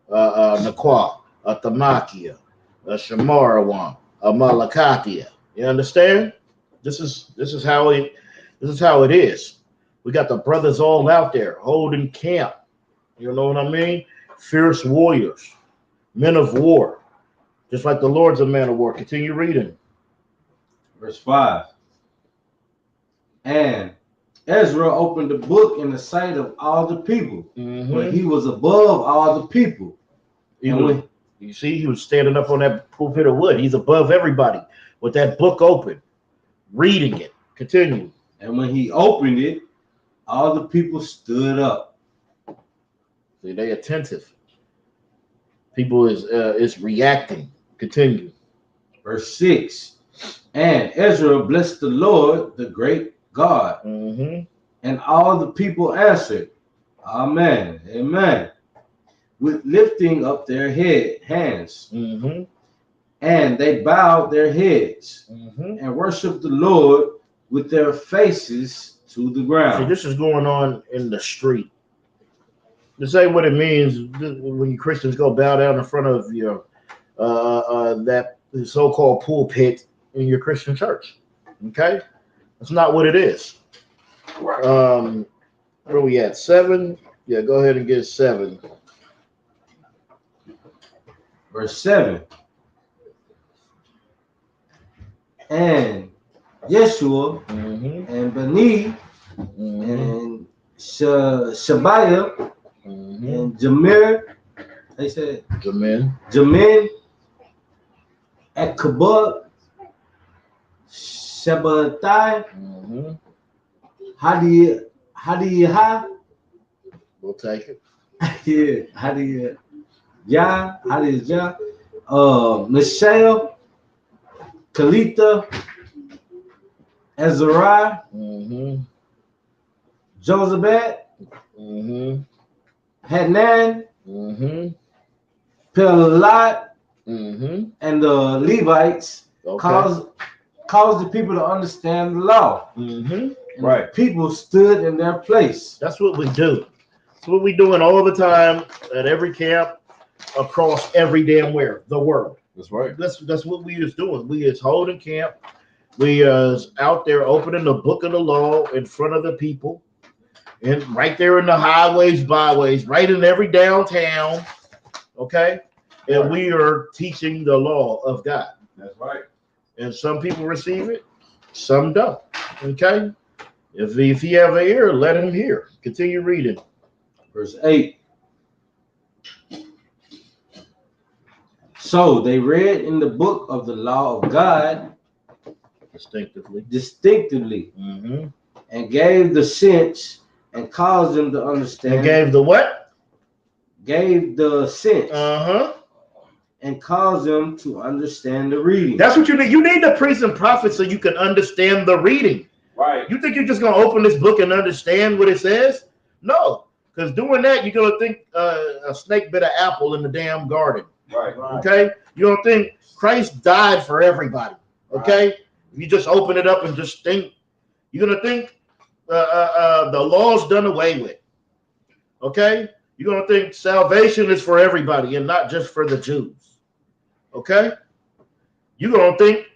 Nakwa, a Tamakia, a Shamarawan, a Malakatia. You understand? This is how it is. We got the brothers all out there holding camp. You know what I mean? Fierce warriors, men of war, just like the Lord's a man of war. Continue reading. Verse 5. And Ezra opened the book in the sight of all the people, but he was above all the people. You see, he was standing up on that pulpit of wood. He's above everybody with that book open, reading it. Continue. And when he opened it, all the people stood up. See, they attentive. People is reacting. Continue. Verse 6. And Ezra blessed the Lord, the great God. And all the people answered, Amen, Amen, with lifting up their hands. And they bowed their heads and worshiped the Lord with their faces to the ground. See, this is going on in the street. This ain't what it means when you Christians go bow down in front of your that so-called pulpit in your Christian church. Okay? That's not what it is. Where are we at? 7? Yeah, go ahead and get 7. Verse 7. And Yeshua and Bani and Shabiah and Jamin, they said Jamin at Kabub, Shabbatai, Hadiyah, we'll take it. Hadiyah, Mishael, Kalita, Azariah, Josabad, Hanan, Pelat, and the Levites caused the people to understand the law. Right. People stood in their place. That's what we do. That's what we doing all the time at every camp across every damn the world. That's right. That's what we is doing. We is holding camp. We is out there opening the book of the law in front of the people, and right there in the highways, byways, right in every downtown. Okay, and we are teaching the law of God. That's right. And some people receive it, some don't. Okay, If he have an ear, let him hear. Continue reading. Verse 8. So they read in the book of the law of God distinctively, and gave the sense and caused them to understand. And gave the what? Gave the sense. And caused them to understand the reading. That's what you need. You need the priests and prophets so you can understand the reading. Right. You think you're just gonna open this book and understand what it says? No, because doing that, you're gonna think a snake bit an apple in the damn garden. Right. Okay. You don't think Christ died for everybody. Okay. Right. You just open it up and just think. You're gonna think the law's done away with. Okay. You're gonna think salvation is for everybody and not just for the Jews. Okay. You're gonna think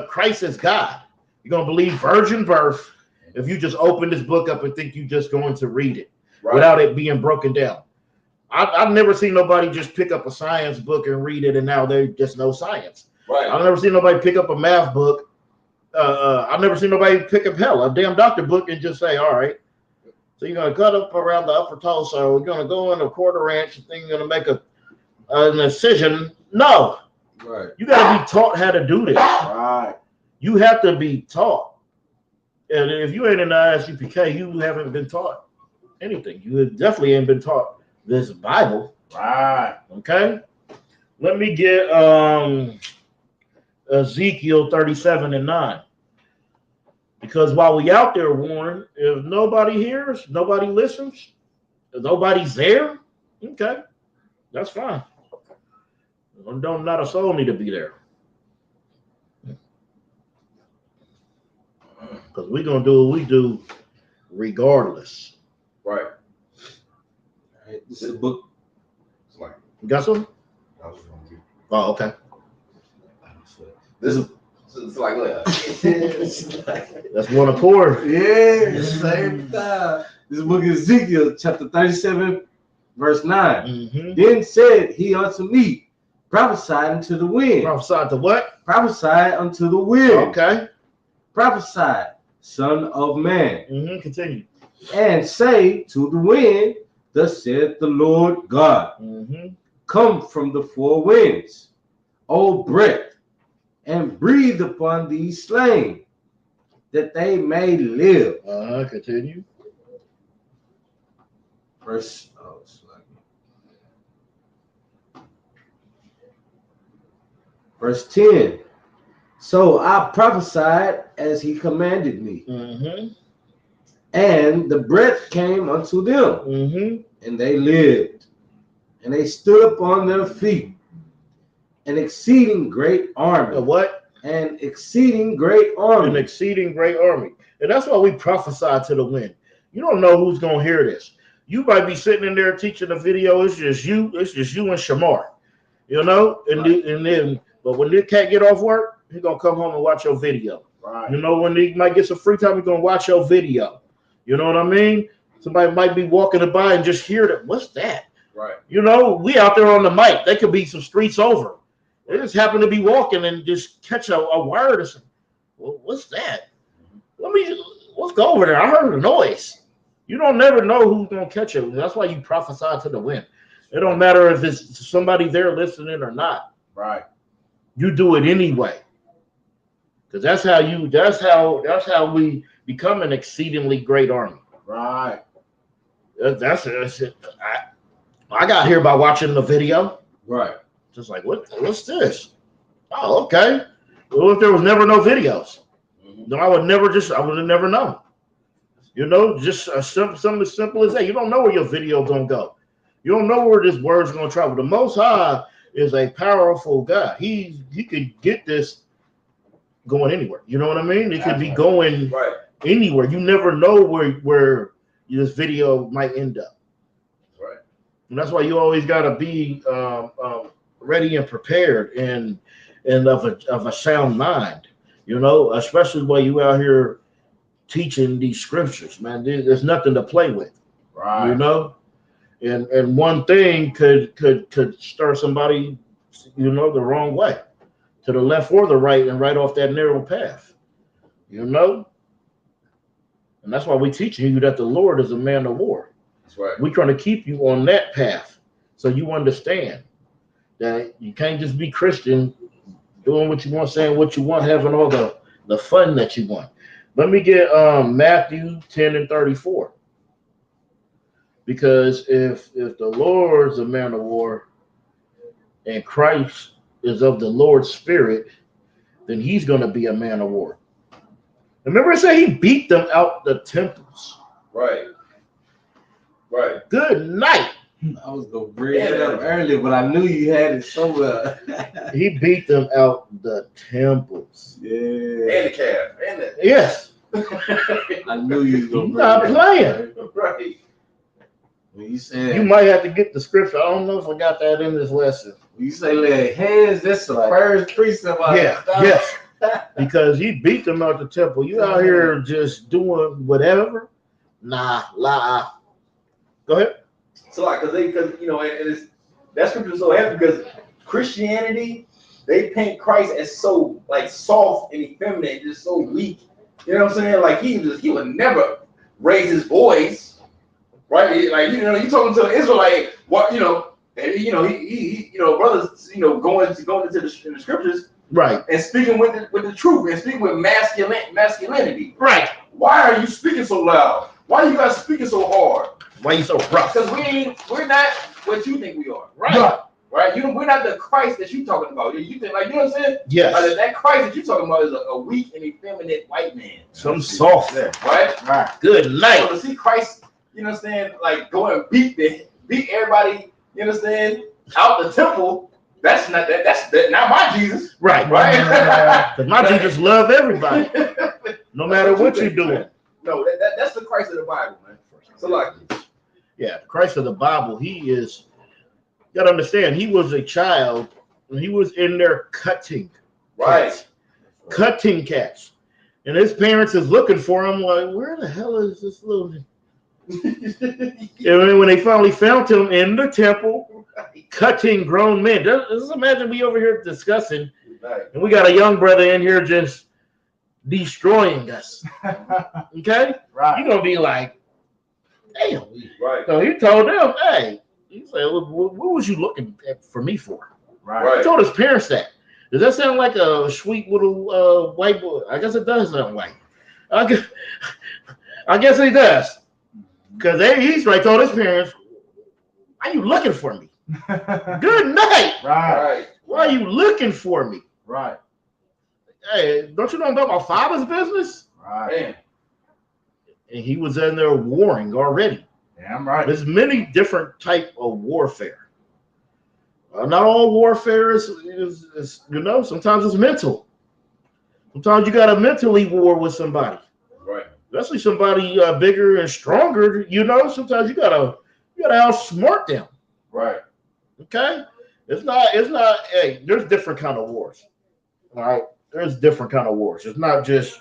Christ is God. You're going to believe virgin birth if you just open this book up and think you're just going to read it without it being broken down. I've never seen nobody just pick up a science book and read it and now they just know science. Right. I've never seen nobody pick up a math book. I've never seen nobody pick up a damn doctor book and just say, all right, so you're going to cut up around the upper torso. We're going to go in a quarter inch and then you're going to make an incision. No. Right. You got to be taught how to do this. Right. You have to be taught. And if you ain't in the ISUPK, you haven't been taught anything. You definitely ain't been taught this Bible. Right. Okay. Let me get Ezekiel 37:9. Because while we out there, Warren, if nobody hears, nobody listens, if nobody's there, okay, that's fine. Not a soul need to be there. Because we're going to do what we do regardless. Right. All right. This is a book. You got some? Oh, okay. This is it's like That's one accord. Yeah, same time. This book is Ezekiel chapter 37, verse 9. Then said he unto me, prophesy unto the wind. Prophesy to what? Prophesy unto the wind. Okay. Prophesy, son of man. Continue. And say to the wind, thus saith the Lord God, come from the four winds, O breath, and breathe upon these slain, that they may live. Continue. Verse 10. So I prophesied as he commanded me, and the breath came unto them, and they lived, and they stood upon their feet, an exceeding great army. What? An exceeding great army. An exceeding great army. And that's why we prophesy to the wind. You don't know who's going to hear this. You might be sitting in there teaching a video. It's just you and Shamar, you know? And then, but when this cat get off work, he's going to come home and watch your video. Right. You know, when he might get some free time, he's going to watch your video. You know what I mean? Somebody might be walking by and just hear that. What's that? Right. You know, we out there on the mic. They could be some streets over. They just happen to be walking and just catch a word or something. Well, what's that? Let's go over there. I heard a noise. You don't never know who's going to catch it. That's why you prophesy to the wind. It don't matter if it's somebody there listening or not. Right. You do it anyway. Because that's how we become an exceedingly great army. Right. That's it. I got here by watching the video. Right. Just like, what's this? Oh, okay. Well, if there was never no videos, then I would have never known. You know, just something as simple as that. You don't know where your video's gonna go. You don't know where this word's gonna travel. The Most High is a powerful God. He could get this going anywhere. You know what I mean? It could be going anywhere. You never know where this video might end up. Right. And that's why you always gotta be ready and prepared and of a sound mind, you know, especially while you out here teaching these scriptures, man. There's nothing to play with, right? You know, and one thing could stir somebody, you know, the wrong way, to the left or the right, and right off that narrow path, you know. And that's why we're teaching you that the Lord is a man of war. That's right. We're trying to keep you on that path so you understand that you can't just be Christian, doing what you want, saying what you want, having all the fun that you want. Let me get Matthew 10 and 34. Because if the Lord's a man of war and Christ is of the Lord's spirit, then he's going to be a man of war. Remember I said he beat them out the temples. Right. Right. Good night. I was going to bring it up earlier, but I knew you had it somewhere. He beat them out the temples. Yeah. And the calf. And the... Yes. I knew you was going to bring Not playing. Right. When you said, You might have to get the scripture. I don't know if I got that in this lesson. when you say lay hands, that's the first precept. Yes. Because he beat them out the temple. You out here just doing whatever? Nah, lie. Go ahead. So like, because you know, and it's that scripture is so heavy because Christianity, they paint Christ as so like soft and effeminate, just so weak. You know what I'm saying? Like he would never raise his voice, right? Like you talking to an Israelite, what you know, and he brothers, going into the scriptures, Right. and speaking with the truth and speaking with masculinity. Right. Why are you speaking so loud? Why are you guys speaking so hard? Why you so rough? Because we're not what you think we are, Right. Right? We're not the Christ that you talking about. You think like, you know what I'm saying? Yes. Like, that Christ that you talking about is a weak and effeminate white man. Some soft there. Right? Good So night. to see Christ, you know what I'm saying, like go and beat everybody, you understand, out the temple. That's not my Jesus. Right. Right? Because my Jesus love everybody, no matter what you're doing. Man. No, that's the Christ of the Bible, man. So like, Yeah, Christ of the Bible, he is, you gotta understand, he was a child and he was in there cutting. right. Cutting cats. And his parents is looking for him like, where the hell is this little... And then when they finally found him in the temple, cutting grown men. Just imagine we over here discussing, and we got a young brother in here just destroying us. Okay? Right. You're going to be like, damn. Right. So he told them, hey, he said, what was you looking for me for? Right. He told his parents that. Does that sound like a sweet little white boy? I guess it does sound white. I guess it does. Because he's right, told his parents, why are you looking for me? Good night. Right. Why are you looking for me? Right. Hey, don't you know about my father's business? Right. Man. And he was in there warring already. Damn right. There's many different type of warfare. Not all warfare is sometimes it's mental. Sometimes you got to mentally war with somebody. Right. Especially somebody bigger and stronger, sometimes you gotta outsmart them. Right. Okay? It's not, hey, there's different kind of wars. All right. There's different kind of wars. It's not just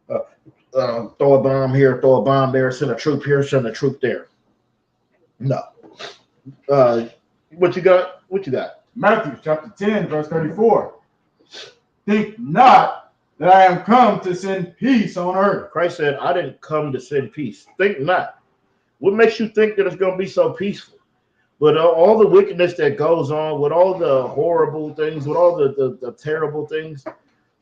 throw a bomb here, throw a bomb there, send a troop here, send a troop there. No. What you got? Matthew chapter 10, verse 34. Think not that I am come to send peace on earth. Christ said, I didn't come to send peace. Think not. What makes you think that it's going to be so peaceful? With all the wickedness that goes on, with all the horrible things, with all the terrible things,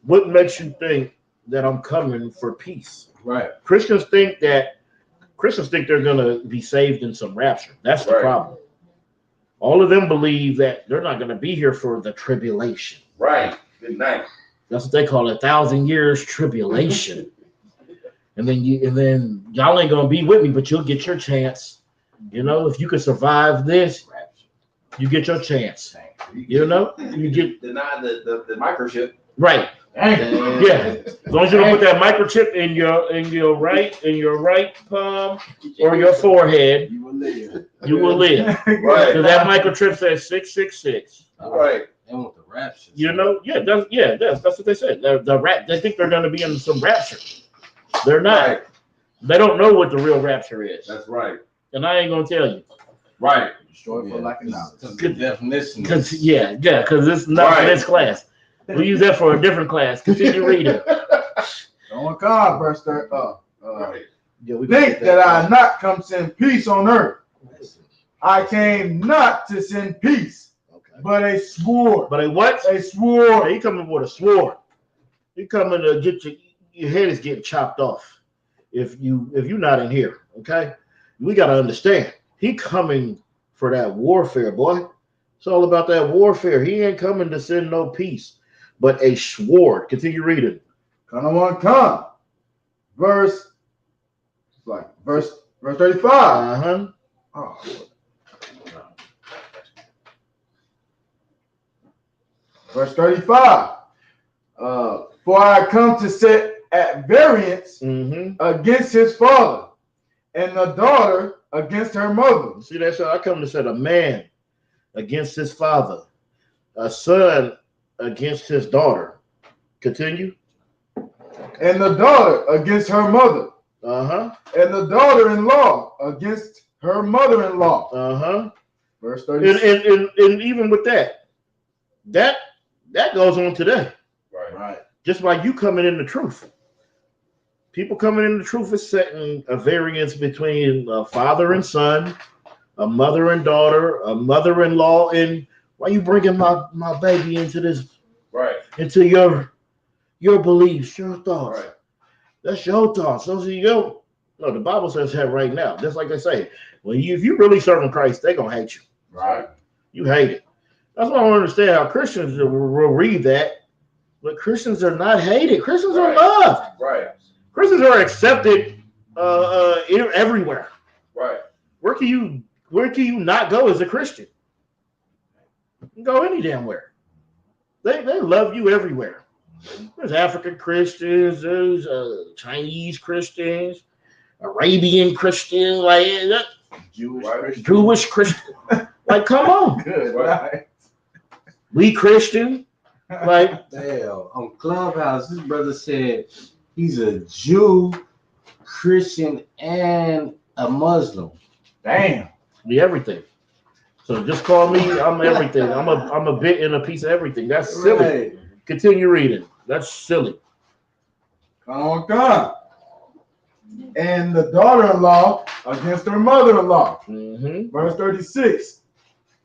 what makes you think that I'm coming for peace? Right. Christians think they're going to be saved in some rapture. That's the problem. All of them believe that they're not going to be here for the tribulation. Right. Good night. That's what they call 1,000 years tribulation. and then y'all ain't gonna be with me, but you'll get your chance. If you can survive this, you get your chance. You get deny the microchip. right. Yeah. As long as you don't put that microchip in your right palm or your forehead, You will live. you will live. Right. Because that microchip says 666. Right. And with the rapture. That's what they said. They think they're going to be in some rapture. They're not. Right. They don't know what the real rapture is. That's right. And I ain't going to tell you. Right. Destroy for lack of knowledge. Good definition. Because it's not for this class. We'll use that for a different class. Continue reading. Don't come, verse think that I not come send peace on earth. I came not to send peace, but a sword. But a what? A sword. He coming with a sword. He coming to get your head is getting chopped off. If you're not in here, okay? We got to understand. He coming for that warfare, boy. It's all about that warfare. He ain't coming to send no peace, but a sword. Continue reading. Come. Verse 35. Uh-huh. Oh. Verse 35. For I come to set at variance against his father, and the daughter against her mother. See, that's how I come to set a man against his father, a son against his daughter. Continue. And the daughter against her mother. Uh-huh. And the daughter-in-law against her mother-in-law. Uh-huh. Verse 36. And even with that goes on today. Right. Just like you coming in the truth. People coming in the truth is setting a variance between a father and son, a mother and daughter, a mother-in-law, and why you bringing my baby into this? Right. Into your beliefs, your thoughts. Right. That's your thoughts. Those are your. No, the Bible says that right now. Just like they say, if you really serving Christ, they're gonna hate you. Right. You hate it. That's why I don't understand how Christians will read that, but Christians are not hated. Christians are loved. Right. Christians are accepted everywhere. Right. Where can you not go as a Christian? You can go any damn where. They love you everywhere. There's African Christians, there's Chinese Christians, Arabian Christians, like that. Jewish Christian. Like, come on. Good. Right. We Christian. Like, damn, on Clubhouse, this brother said he's a Jew, Christian, and a Muslim. Damn. we everything. So just call me, I'm everything. I'm a bit and a piece of everything. That's silly. Right. Continue reading. That's silly. Come on, God. And the daughter-in-law against her mother-in-law. Mm-hmm. Verse 36.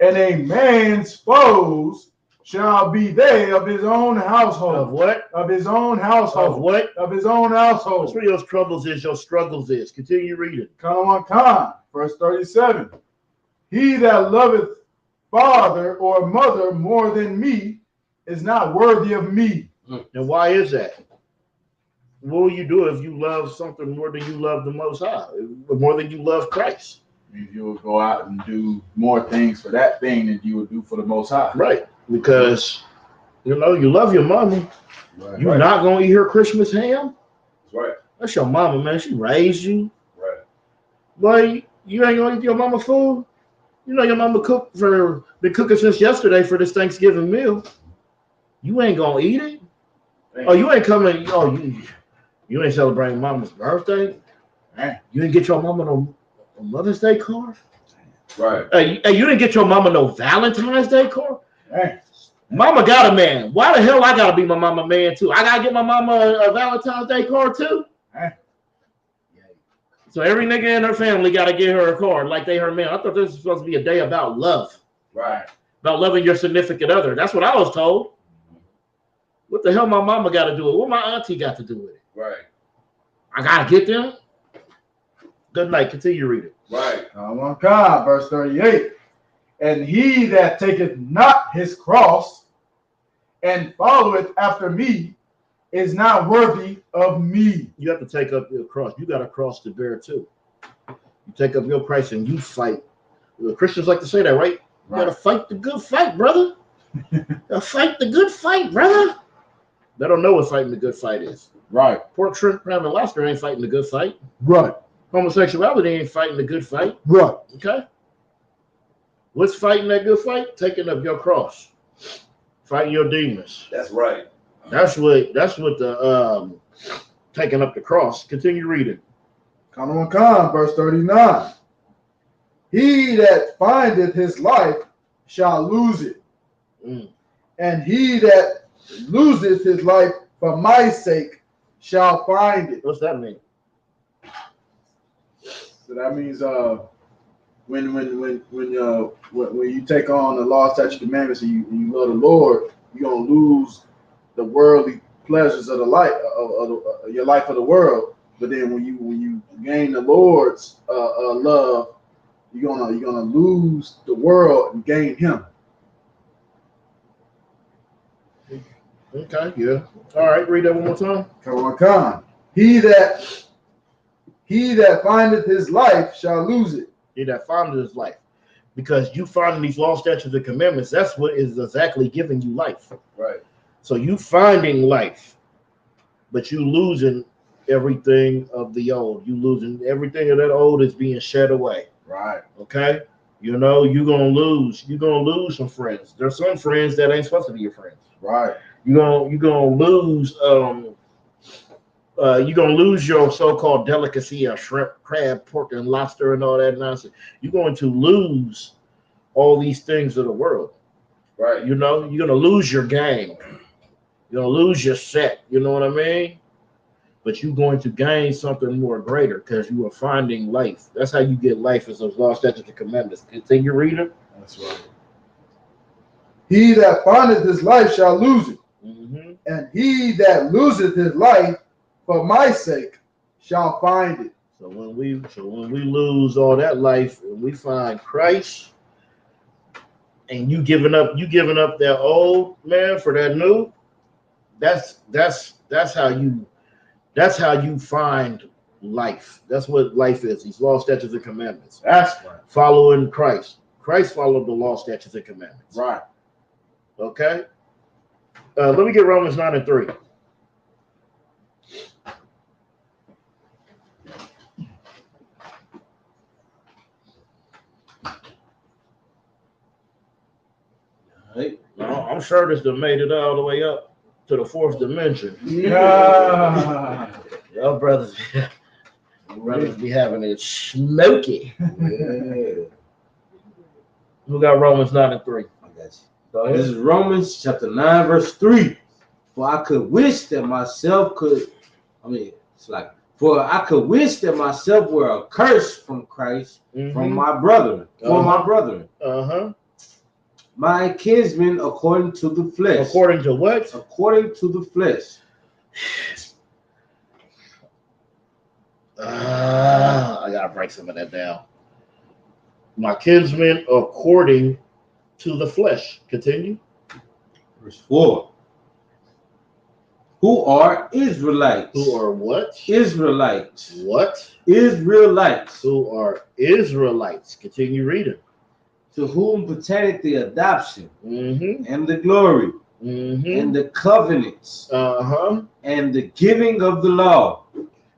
And a man's foes shall be they of his own household. Of what? Of his own household. Of what? Of his own household. That's where your troubles is, your struggles is. Continue reading. Come on, Khan. Verse 37. He that loveth father or mother more than me is not worthy of me. And why is that? What will you do if you love something more than you love the Most High, more than you love Christ? Means you will go out and do more things for that thing than you would do for the Most High. Right, because you love your mama. Right. You're not gonna eat her Christmas ham. That's right. That's your mama, man. She raised you. Right. Boy, you ain't gonna eat your mama food. You know your mama been cooking since yesterday for this Thanksgiving meal. You ain't gonna eat it. Dang. Oh, you ain't coming. Oh, you ain't celebrating mama's birthday. Dang. You didn't get your mama no Mother's Day card. Right. Hey, you didn't get your mama no Valentine's Day card. Dang. Mama got a man. Why the hell I gotta be my mama man too? I gotta get my mama a Valentine's Day card too. Dang. So every nigga in her family gotta get her a card like they her man. I thought this was supposed to be a day about love, Right. about loving your significant other. That's what I was told. What the hell my mama got to do it? What my auntie got to do with it? Right. I gotta get them. Good night. Continue reading. Right. Come on, God. Verse 38. And he that taketh not his cross and followeth after me is not worthy of me. You have to take up your cross. You got a cross to bear too. You take up your cross and you fight. The Christians like to say that, right? You gotta fight the good fight, brother. You gotta fight the good fight, brother. They don't know what fighting the good fight is. Right. Pork, shrimp, crab, and lobster ain't fighting the good fight. Right. Homosexuality ain't fighting the good fight. Right. Okay? What's fighting that good fight? Taking up your cross. Fighting your demons. That's right. That's what the taking up the cross. Continue reading. Come on, come. Verse 39. He that findeth his life shall lose it. And he that loseth his life for my sake shall find it. What's that mean? So that means when you take on the law, statutes, commandments, and you love the Lord, you're gonna lose the worldly pleasures of the life of your life of the world. But then when you gain the Lord's love, you're gonna lose the world and gain Him. Okay, yeah. All right, read that one more time. Come on. He that findeth his life shall lose it. He that findeth his life. Because you finding these law, statutes, and commandments, that's what is exactly giving you life. Right. So you finding life, but you losing everything of the old. You losing everything of that old is being shed away. Right. Okay? You know, you're gonna lose some friends. There's some friends that ain't supposed to be your friends. Right. You're gonna lose your so-called delicacy of shrimp, crab, pork, and lobster and all that nonsense. You're going to lose all these things of the world. Right. You know, you're gonna lose your gang. You're gonna lose your set. You know what I mean? But you're going to gain something more greater because you are finding life. That's how you get life, is those law, statutes, and commandments. Continue reading. That's right. He that findeth his life shall lose it. Mm-hmm. And he that loseth his life for my sake shall find it. So when we lose all that life and we find Christ, and you giving up that old man for that new, that's how you find life. That's what life is. These law, statutes, and commandments. That's right. Following Christ. Christ followed the law, statutes, and commandments. Right. Okay. Let me get Romans 9:3. Right. I'm sure this done made it all the way up to the fourth dimension. Yeah. Y'all brothers be having it smoky. Yeah. Who got Romans 9:3? I got you. Go ahead. This is Romans chapter 9, verse 3. For I could wish that myself were accursed from Christ, from my brethren, my brethren. My kinsmen according to the flesh. According to what? According to the flesh. I gotta break some of that down. My kinsmen according to the flesh. Continue. Verse 4. Who are Israelites? Who are what? Israelites. What? Israelites. Who are Israelites? Continue reading. To whom pertaineth the adoption and the glory and the covenants and the giving of the law.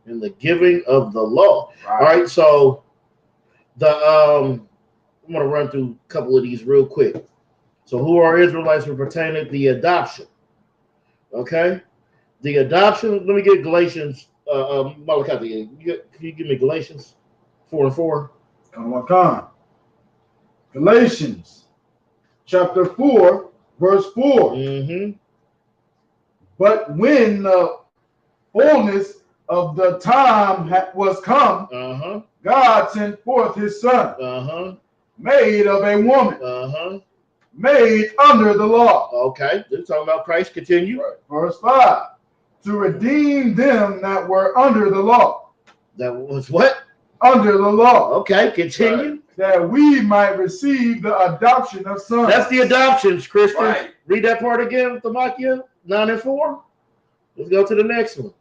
And the giving of the law. Right. All right, so I'm gonna run through a couple of these real quick. So who are Israelites who pertain to the adoption? Okay, the adoption. Let me get Galatians. Malachi, can you give me Galatians 4:4? Come on. Galatians chapter 4, verse 4. But when the fullness of the time was come, God sent forth his son, made of a woman, made under the law. Okay, they're talking about Christ. Continue. Right. Verse 5. To redeem them that were under the law. That was what? Under the law. Okay, continue. Right. That we might receive the adoption of sons. That's the adoptions, Christian. Right. Read that part again, Thamakia, 9 and 4. Let's go to the next one.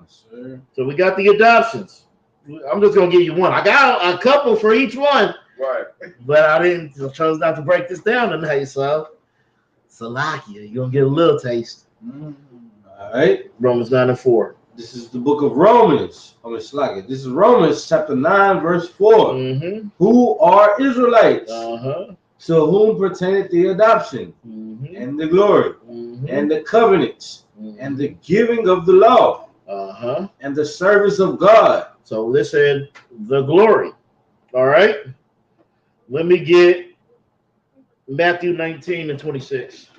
Sir. So we got the adoptions. I'm just gonna give you one. I got a couple for each one. Right. But I chose not to break this down tonight, so Salakia, you're gonna get a little taste. All right. Romans 9 and 4. This is the book of Romans. This is Romans chapter 9, verse 4. Who are Israelites? To whom pertaineth the adoption and the glory and the covenants and the giving of the law and the service of God. So listen, the glory. All right. Let me get Matthew 19 and 26.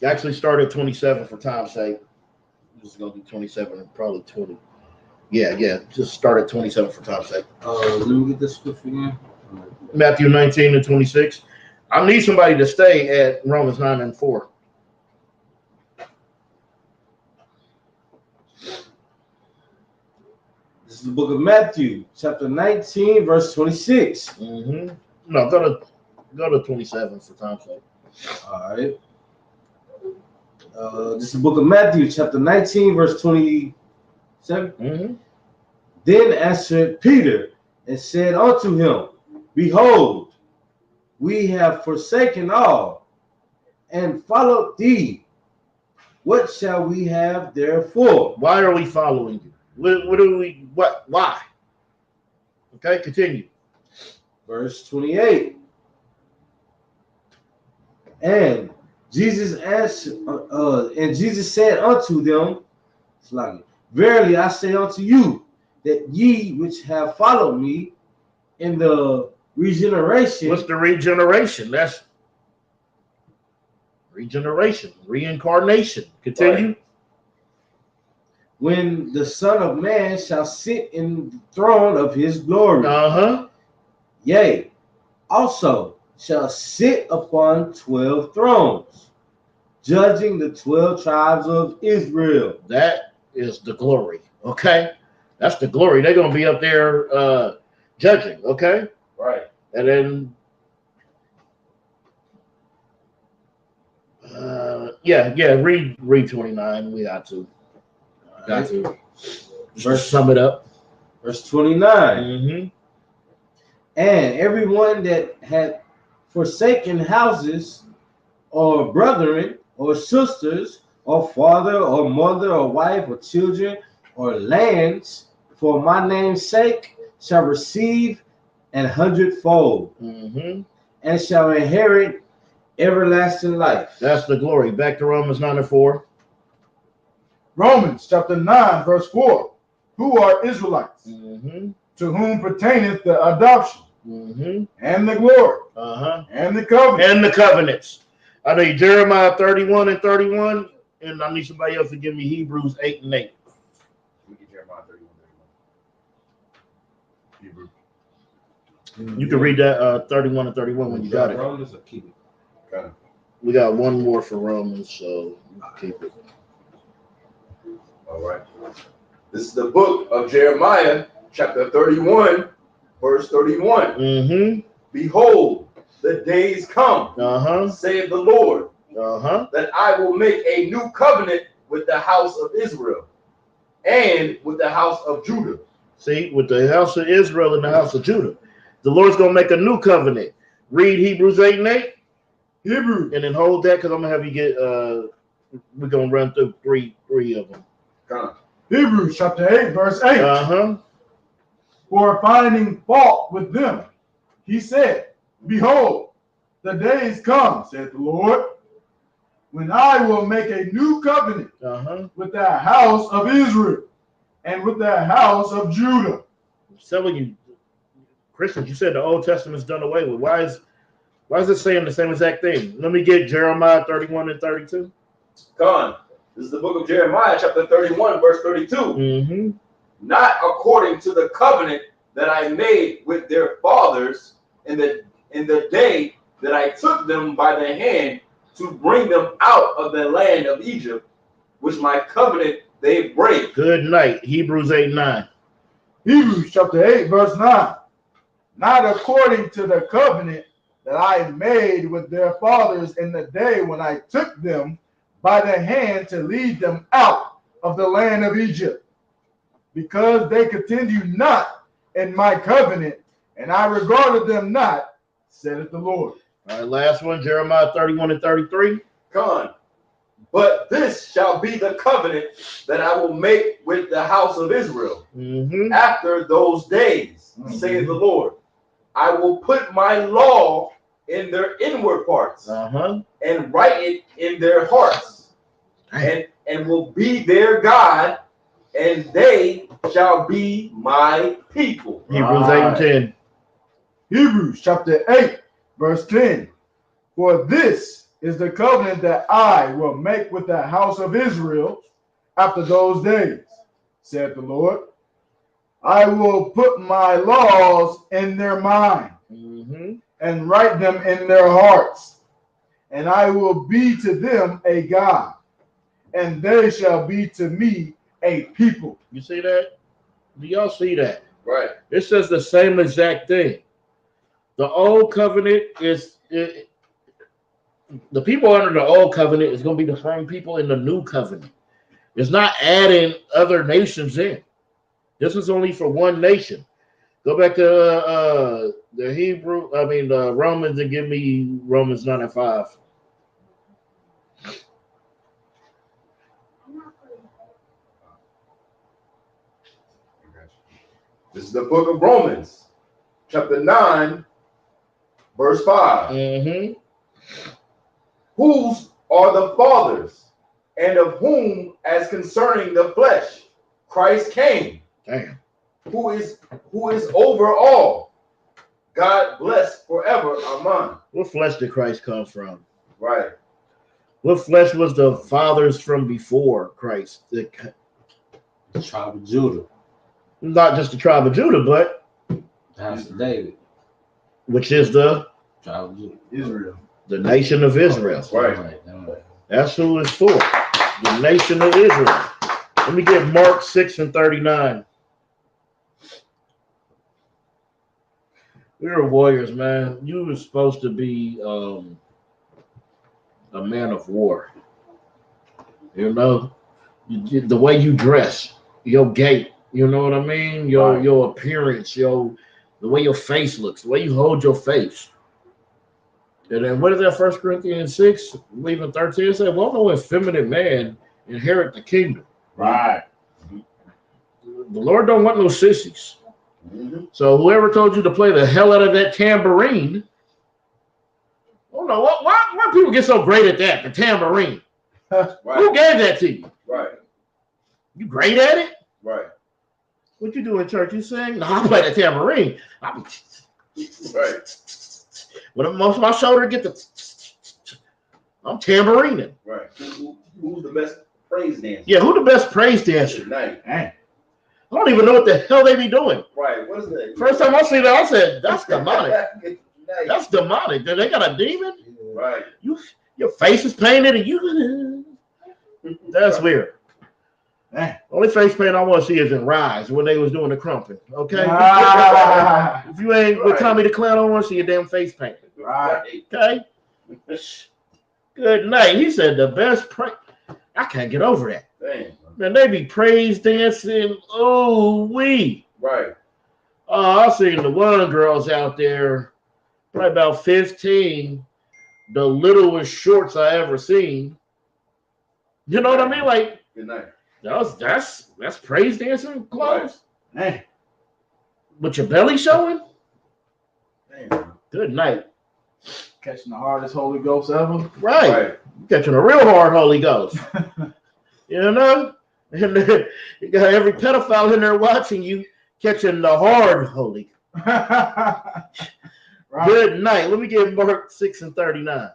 Actually, start at 27 for time's sake. Just gonna do 27 and probably 20. Yeah. Just start at 27 for time's sake. Let me get this scripture again. Matthew 19 and 26. I need somebody to stay at Romans 9 and 4. This is the book of Matthew, chapter 19, verse 26. Mm-hmm. No, go to 27 for time's sake. All right. This is the book of Matthew, chapter 19, verse 27. Mm-hmm. Then answered Peter and said unto him, Behold, we have forsaken all and followed thee. What shall we have therefore? Why are we following you? Why? Okay, continue. Verse 28. And Jesus answered, and Jesus said unto them, Verily I say unto you, that ye which have followed me in the regeneration. What's the regeneration? That's regeneration, reincarnation. Continue. Right. When the Son of Man shall sit in the throne of his glory. Yea, also shall sit upon 12 thrones, judging the 12 tribes of Israel. That is the glory. Okay, that's the glory. They're gonna be up there judging. Okay, Right. And then read 29. We got to. Just sum it up. Verse 29. Mm-hmm. And everyone that had forsaken houses, or brethren, or sisters, or father, or mother, or wife, or children, or lands, for my name's sake, shall receive 100-fold, and shall inherit everlasting life. That's the glory. Back to Romans 9 and 4. Romans chapter 9, verse 4. Who are Israelites? To whom pertaineth the adoption, and the glory, and the covenant. And the covenants. I need Jeremiah 31 and 31, and I need somebody else to give me Hebrews 8 and 8. We get Jeremiah 31. Hebrew. You can read that 31 and 31 when you got it. Romans, or keep it? Got it. We got one more for Romans, so you can keep it. All right. This is the book of Jeremiah, chapter 31, verse 31. Behold, the days come, saith the Lord, that I will make a new covenant with the house of Israel and with the house of Judah. See, with the house of Israel and the house of Judah. The Lord's going to make a new covenant. Read Hebrews 8 and 8. Hebrews. And then hold that, because I'm going to have you get, we're going to run through three of them. Hebrews chapter 8, verse 8. For finding fault with them, he said, Behold, the days come, saith the Lord, when I will make a new covenant with the house of Israel and with the house of Judah. I'm telling you, Christians, you said the Old Testament's done away with. Why is it saying the same exact thing? Let me get Jeremiah 31 and 32. Gone. This is the book of Jeremiah, chapter 31, verse 32. Not according to the covenant that I made with their fathers in the day that I took them by the hand to bring them out of the land of Egypt, which my covenant they break. Good night. Hebrews 8 9. Hebrews chapter 8, verse 9. Not according to the covenant that I made with their fathers in the day when I took them by the hand to lead them out of the land of Egypt, because they continued not in my covenant, and I regarded them not, saith the Lord. All right, last one, Jeremiah 31 and 33. Gone. But this shall be the covenant that I will make with the house of Israel after those days, saith the Lord. I will put my law in their inward parts and write it in their hearts, and will be their God, and they shall be my people. Hebrews 8 and 10. Hebrews chapter 8, verse 10. For this is the covenant that I will make with the house of Israel after those days, said the Lord. I will put my laws in their mind and write them in their hearts, and I will be to them a God, and they shall be to me a people. You see that? Do y'all see that? Right. It says the same exact thing. The old covenant is the people under the old covenant is going to be the same people in the new covenant. It's not adding other nations in. This is only for one nation. Go back to the Romans, and give me Romans 9:5. This is the book of Romans, chapter 9, verse 5. Whose are the fathers, and of whom, as concerning the flesh, Christ came. Damn. Who is over all. God bless forever. Amen. What flesh did Christ come from? Right. What flesh was the fathers from before Christ? The tribe of Judah. Not just the tribe of Judah, but The house of David. which is the Tribe of Judah. Israel. The nation of Israel. Right. That's who it's for. The nation of Israel. Let me get Mark 6:39. We were warriors, man. You were supposed to be a man of war. You know, the way you dress, your gait. You know what I mean? Your appearance, the way your face looks, the way you hold your face. And then what is that? 1 Corinthians 6, even 13, it said, well, no effeminate man inherit the kingdom. Right. The Lord don't want no sissies. So whoever told you to play the hell out of that tambourine, oh no, why people get so great at that, the tambourine? Right. Who gave that to you? Right. You great at it? Right. What you do in church? You sing? No, I play the tambourine. Right. When most of my shoulder get I'm tambourining. Right. Who's the best praise dancer? Yeah, who the best praise dancer? Tonight. I don't even know what the hell they be doing. Right. What is that? First time I seen that, I said, that's demonic. That's demonic. They got a demon? Right. Your face is painted and you. That's weird. Only face paint I want to see is in Rise when they was doing the crumping. Okay? If you ain't with Tommy the Clown, I don't want to see your damn face paint. Right. Okay? Good night. He said the best praise. I can't get over that. Damn. Man, they be praise dancing. Oh, we. Right. I seen the one girls out there, probably about 15, the littlest shorts I ever seen. You know what I mean? Like, Good night. That's praise dancing clothes. Hey. With your belly showing? Damn. Good night. Catching the hardest Holy Ghost ever. Right. Catching a real hard Holy Ghost. You know? And you got every pedophile in there watching you catching the hard Holy. Right. Good night. Let me get Mark 6:39.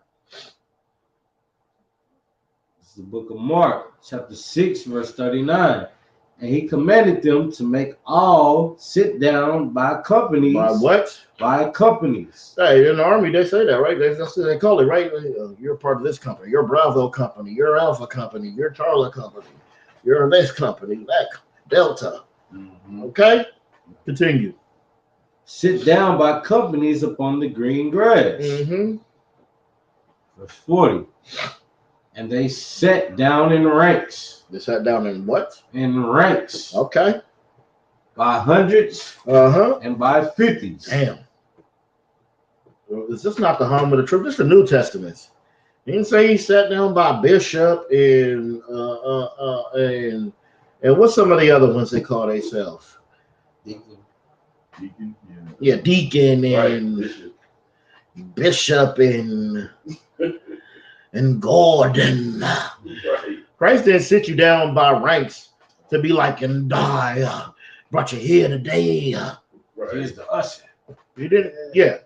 This is the book of Mark, chapter 6, verse 39. And he commanded them to make all sit down by companies. By what? By companies. Hey, in the army, they say that, right? That's what they call it, right? You're part of this company. You're Bravo company. You're Alpha company. You're Charlie company. You're this company, that Delta. Okay? Continue. Sit down by companies upon the green grass. Verse 40. And they sat down in ranks. They sat down in what? In ranks. Okay. By hundreds. And by fifties. Damn. Is this not the home of the truth? This is the New Testament. He didn't say he sat down by bishop and what's some of the other ones they call themselves? Deacon. Yeah, deacon and Right. bishop and Gordon. Right. Christ didn't sit you down by ranks to be like, and I brought you here today. Right. Here's the usher. You didn't, yeah.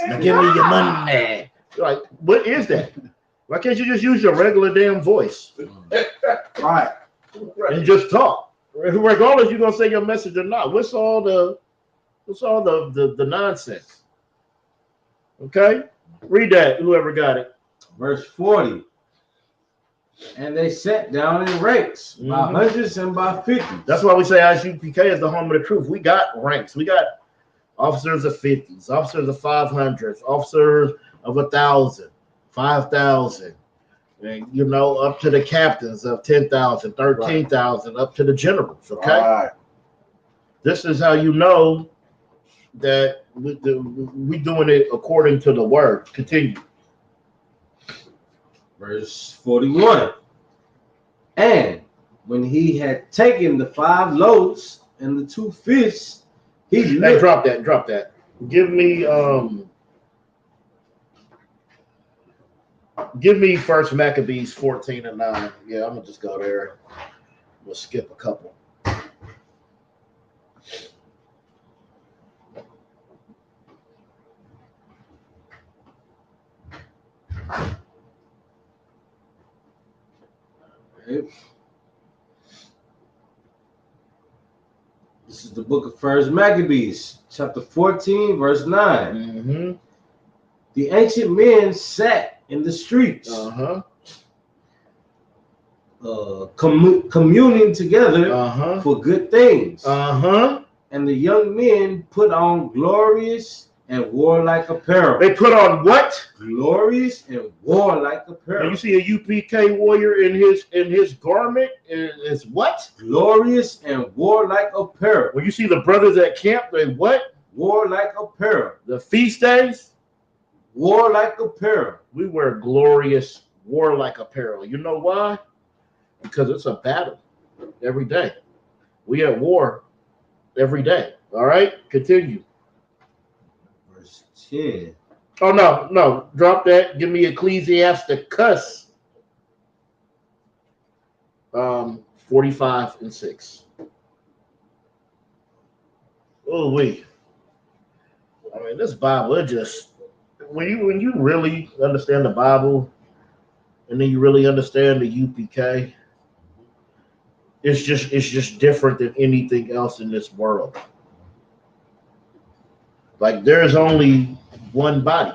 Now give me your money. Like, what is that? Why can't you just use your regular damn voice? Right. And just talk. Regardless you're gonna say your message or not. What's all the nonsense? Okay? Read that, whoever got it. Verse 40. And they sat down in ranks by hundreds and by 50s. That's why we say ISUPK is the home of the truth. We got ranks. We got officers of 50s, officers of 500s, officers of 1,000, 5,000, and you know, up to the captains of 10,000, 13,000, up to the generals. Okay, Right. this is how you know that we doing it according to the word. Continue. Verse 41. And when he had taken the 5 loaves and the 2 fish, he Hey, drop that. Give me First Maccabees 14:9. Yeah, I'm gonna just go there. We'll skip a couple. This is the book of First Maccabees, chapter 14, verse 9. The ancient men sat in the streets, communing together for good things. And the young men put on glorious and warlike apparel. They put on what? Glorious and warlike apparel. When you see a UPK warrior in his garment, is what? Glorious and warlike apparel. When you see the brothers at camp, they what? Warlike apparel. The feast days? Warlike apparel. We wear glorious warlike apparel. You know why? Because it's a battle every day. We at war every day. All right? Continue. Verse 10. Oh, no. Drop that. Give me Ecclesiasticus 45:6. Oh, wait. I mean, this Bible, it just, when you really understand the Bible and then you really understand the UPK, it's just different than anything else in this world. Like, there's only one body.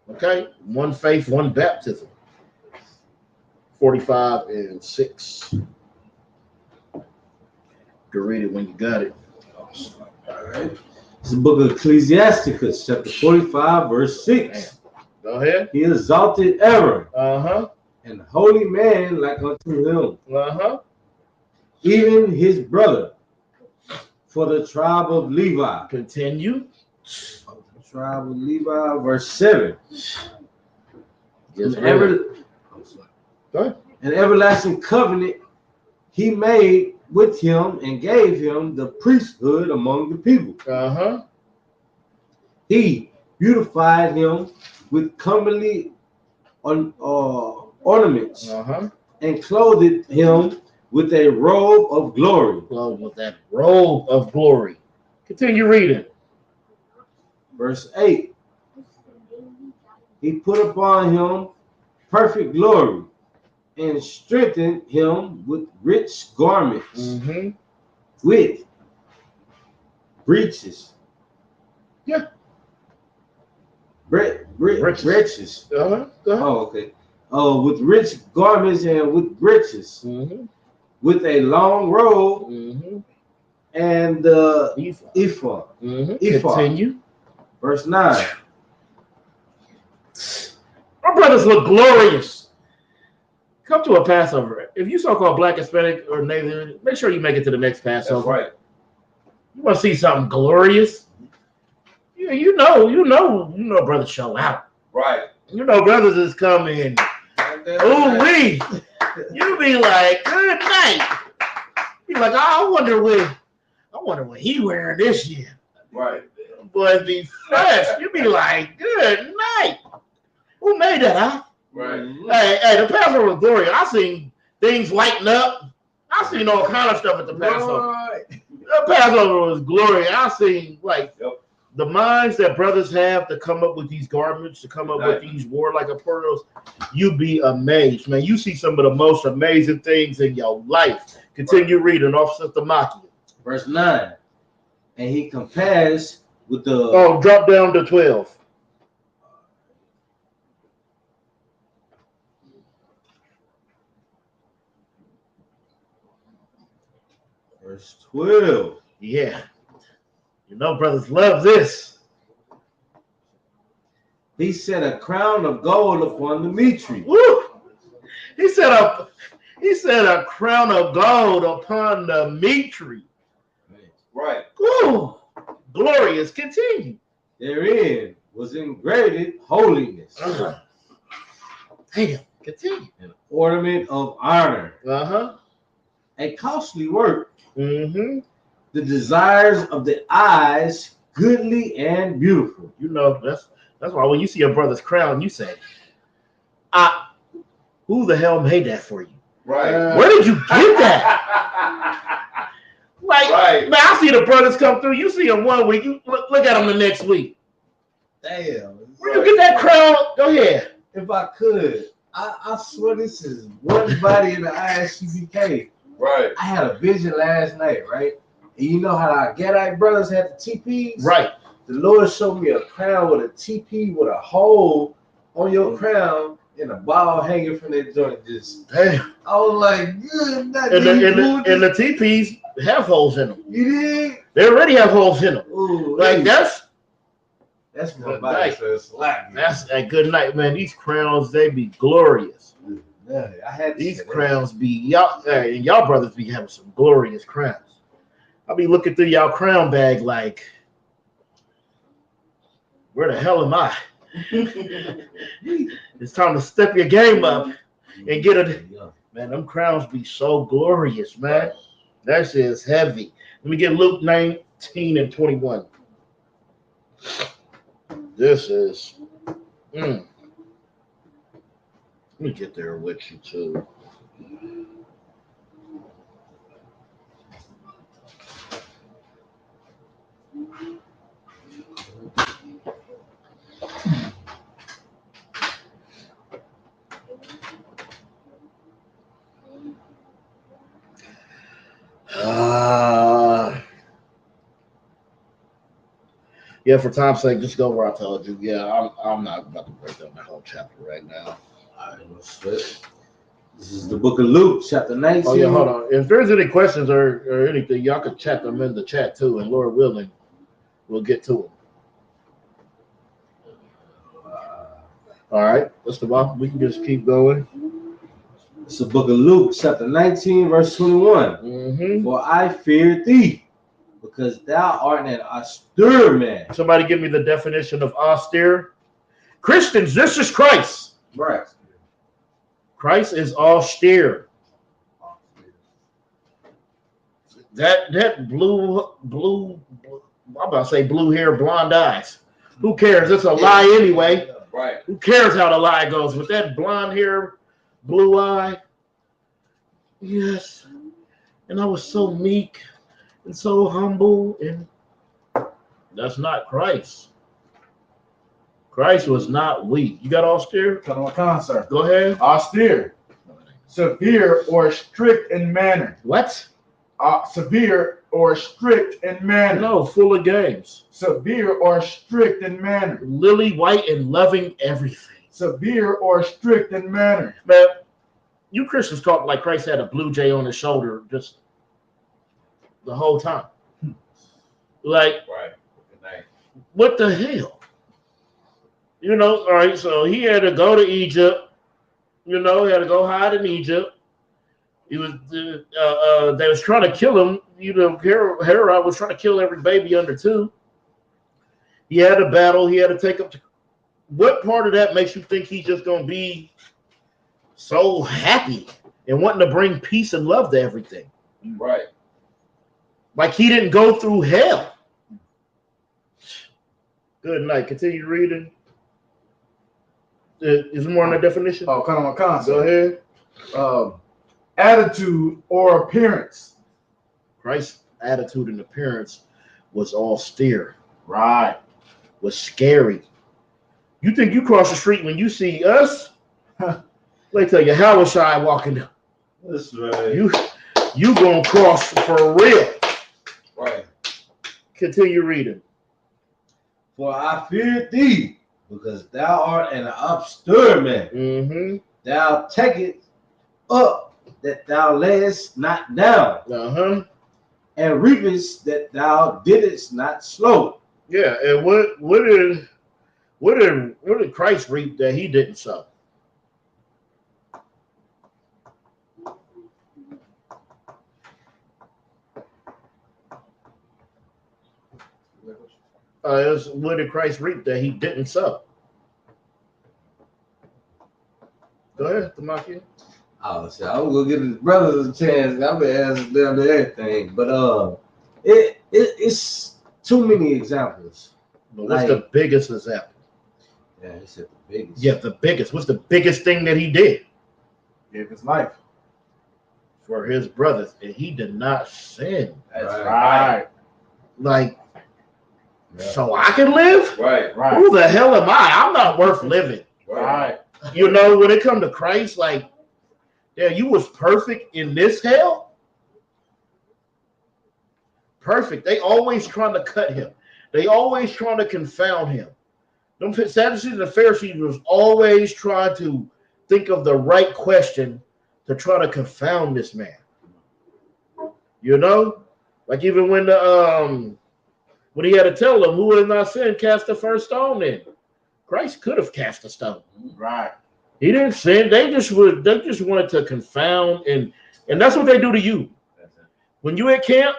Okay? One faith, one baptism. 45:6. You can read it when you got it. All right. It's the book of Ecclesiasticus, chapter 45, verse 6. Go ahead. He exalted Aaron, and holy man like unto him, even his brother, for the tribe of Levi. Continue. The tribe of Levi, verse 7. An everlasting covenant he made with him and gave him the priesthood among the people. He beautified him with comely ornaments and clothed him with a robe of glory. Clothed with that robe of glory. Continue reading. Verse 8. He put upon him perfect glory and strengthened him with rich garments, with breeches. Yeah. Breeches. Oh, okay. With rich garments and with breeches, with a long robe and the ephod. Continue. Verse 9. Our brothers look glorious. Come to a Passover. If you so-called Black, Hispanic, or Native, make sure you make it to the next Passover. That's right. You want to see something glorious? You know, brothers show out. Right. You know, brothers is coming. Ooh wee. You be like, good night. Be like, I wonder what he wearing this year. Right. Boy, be fresh. You be like, good night. Who made that, huh? Right. Hey, the Passover was glorious. I seen things lighting up. I seen all kind of stuff at the Passover. Right. The Passover was glorious. I seen like the minds that brothers have to come up with these garments, to come up with these warlike apparels, you'd be amazed, man. You see some of the most amazing things in your life. Continue reading off Sister Maki. Verse 9. And he compares with the... Oh, drop down to 12. Verse 12. Yeah. You know, brothers love this. He set a crown of gold upon Demetri. Woo! He set a crown of gold upon Demetri. Right. Woo! Glorious. Continue. Therein was engraved holiness. Damn. Continue. An ornament of honor. Uh-huh. A costly work. Mm-hmm. The desires of the eyes, goodly and beautiful. You know, that's why when you see a brother's crown, you say, who the hell made that for you? Right. Where did you get that? Like, man, I see the brothers come through. You see them one week, you look at them the next week. Damn. Where you get that crown? Go ahead. If I could, I swear this is one body in the ISCBK. Right. I had a vision last night, right? And you know how our Gadite brothers had the TPs? Right. The Lord showed me a crown with a TP with a hole on your crown and a ball hanging from that joint. Just, Damn. I was like, good. And the TPs have holes in them. You did? They already have holes in them. Ooh, Like, that's my body. So it's like, that's a good night, man. These crowns, they be glorious. yeah, I had These crowns be, y'all brothers be having some glorious crowns. I'll be looking through y'all crown bag like, where the hell am I? It's time to step your game up and get it. Man, them crowns be so glorious, man. That shit is heavy. Let me get Luke 19 and 21. This is, let me get there with you too. Yeah, for time's sake, just go where I told you. Yeah, I'm not about to break down that whole chapter right now. All right, let's switch. This is the book of Luke, chapter 19. Oh, yeah, hold on. If there's any questions or anything, y'all can chat them in the chat too, and Lord willing, we'll get to them. All right, that's the one. We can just keep going. It's the book of Luke, chapter 19, verse 21. Mm-hmm. For I fear thee, because thou art an austere man. Somebody give me the definition of austere. Christians, this is Christ. Right. Christ is austere. That blue, I'm about to say blue hair, blonde eyes. Who cares? It's a lie anyway. Right. Who cares how the lie goes? With that blonde hair, blue eye. Yes. And I was so meek and so humble, and that's not Christ. Christ was not weak. You got austere? Come on, concert. Go ahead. Austere, severe or strict in manner. What? Severe or strict in manner. No, full of games. Severe or strict in manner. Lily white and loving everything. Severe or strict in manner. Man, you Christians talk like Christ had a blue jay on his shoulder just the whole time. Like, Right. Good night. what the hell? You know, all right, so he had to go to Egypt. You know, he had to go hide in Egypt. He was, they was trying to kill him. You know, Herod was trying to kill every baby under 2. He had a battle. He had to take up. What part of that makes you think he's just going to be so happy and wanting to bring peace and love to everything? Right. Like he didn't go through hell. Good night. Continue reading. Is there more on the definition? Oh, come on, concert. Go ahead. Attitude or appearance. Christ's attitude and appearance was austere. Right. was scary. You think you cross the street when you see us? Let me tell you, how was I walking? That's right. You gonna cross for real. Right. Continue reading. For I fear thee, because thou art an upstart man. Mm-hmm. Thou takest up that thou layest not down, and reapest that thou didst not sow. Yeah, and what did Christ reap that he didn't sow? What did Christ reap that he didn't sow? Go ahead, Tamaki. Oh, so I'm gonna give his brothers a chance. I've been asking them everything, but it's too many examples. But what's the biggest example? Yeah, he said the biggest. Yeah, the biggest. What's the biggest thing that he did? Gave his life For his brothers, and he did not sin. That's right. Like, so I can live? Right. Who the hell am I? I'm not worth living. Right. You know, when it comes to Christ, like, yeah, you was perfect in this hell. Perfect. They always trying to cut him. They always trying to confound him. Them Sadducees and the Pharisees was always trying to think of the right question to try to confound this man. You know, like even when when he had to tell them who had not sinned, cast the first stone in. Christ could have cast a stone. Right. He didn't sin. They just wanted to confound, and that's what they do to you. When you at camp,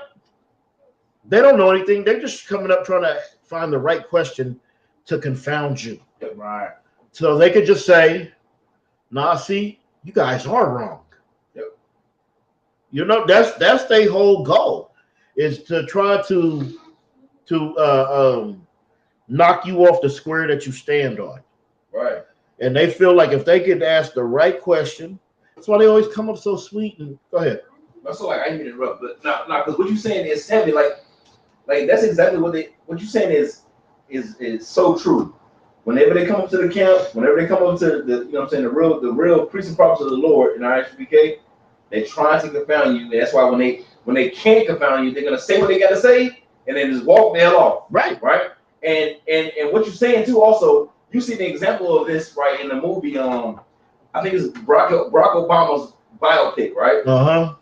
they don't know anything. They're just coming up trying to find the right question to confound you. Right. So they could just say, nah, see, you guys are wrong. Yep. You know, that's their whole goal, is to try to knock you off the square that you stand on. Right. And they feel like if they could ask the right question, that's why they always come up so sweet. And go ahead. So like I didn't interrupt, but not because what you're saying is heavy. Like that's exactly what you're saying is so true. Whenever they come up to the camp, whenever they come up to the, you know what I'm saying, the real priests and prophets of the Lord in our HBK, they try to confound you. And that's why when they can't confound you, they're gonna say what they gotta say and then just walk the hell off. Right. Right. And what you're saying too, also, you see the example of this right in the movie. I think it's Barack Obama's biopic, right?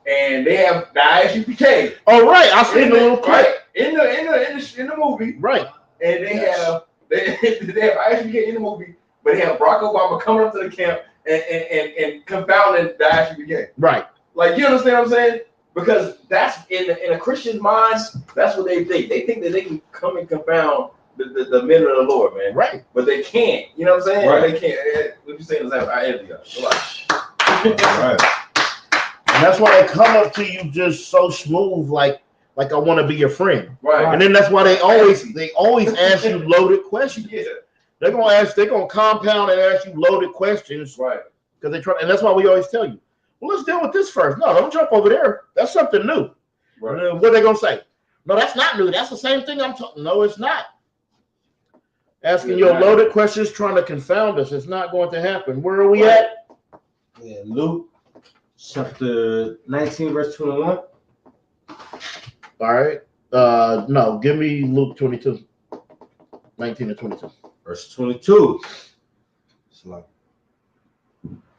And they have the ISUPK. Oh, right. I seen the little clip. Right. In the movie. Right. And they have ISUPK in the movie, but they have Barack Obama coming up to the camp and confounding the ISUPK. Right. Like, you understand what I'm saying? Because that's in a Christian's mind, that's what they think. They think that they can come and confound the men of the Lord, man. Right. But they can't. You know what I'm saying? Right. They can't. What you saying is that I envy you. Right. And that's why they come up to you just so smooth, like I want to be your friend. Right. And then that's why they always ask you loaded questions. Yeah. They're gonna compound and ask you loaded questions. Right. Because they try, and that's why we always tell you, well, let's deal with this first. No, don't jump over there. That's something new. Right. What are they gonna say? No, that's not new. That's the same thing I'm talking. No, it's not. Asking your loaded questions, trying to confound us. It's not going to happen. Where are we at? Yeah, Luke chapter 19, verse 21. All right. No, give me Luke 22. 19 and 22. Verse 22. It's like,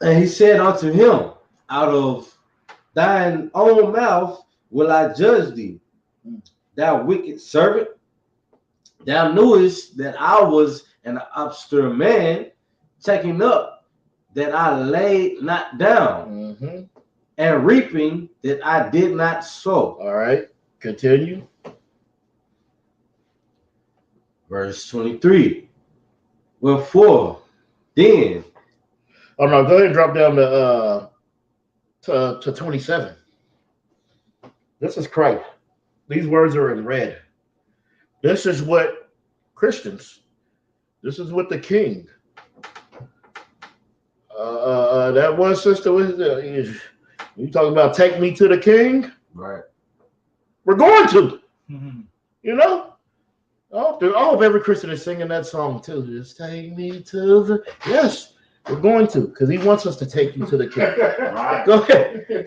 and he said unto him, out of thine own mouth will I judge thee, thou wicked servant. Thou knewest that I was an upstart man, taking up that I laid not down, and reaping that I did not sow. All right, continue. Verse 23. Wherefore, then. Oh no, go ahead and drop down to 27. This is Christ. These words are in red. This is what Christians. This is what the King. That one sister was. You talking about take me to the King? Right. We're going to. You know. I hope every Christian is singing that song too. Just take me to the. Yes, we're going to, because he wants us to take you to the king. Right. Go ahead. Go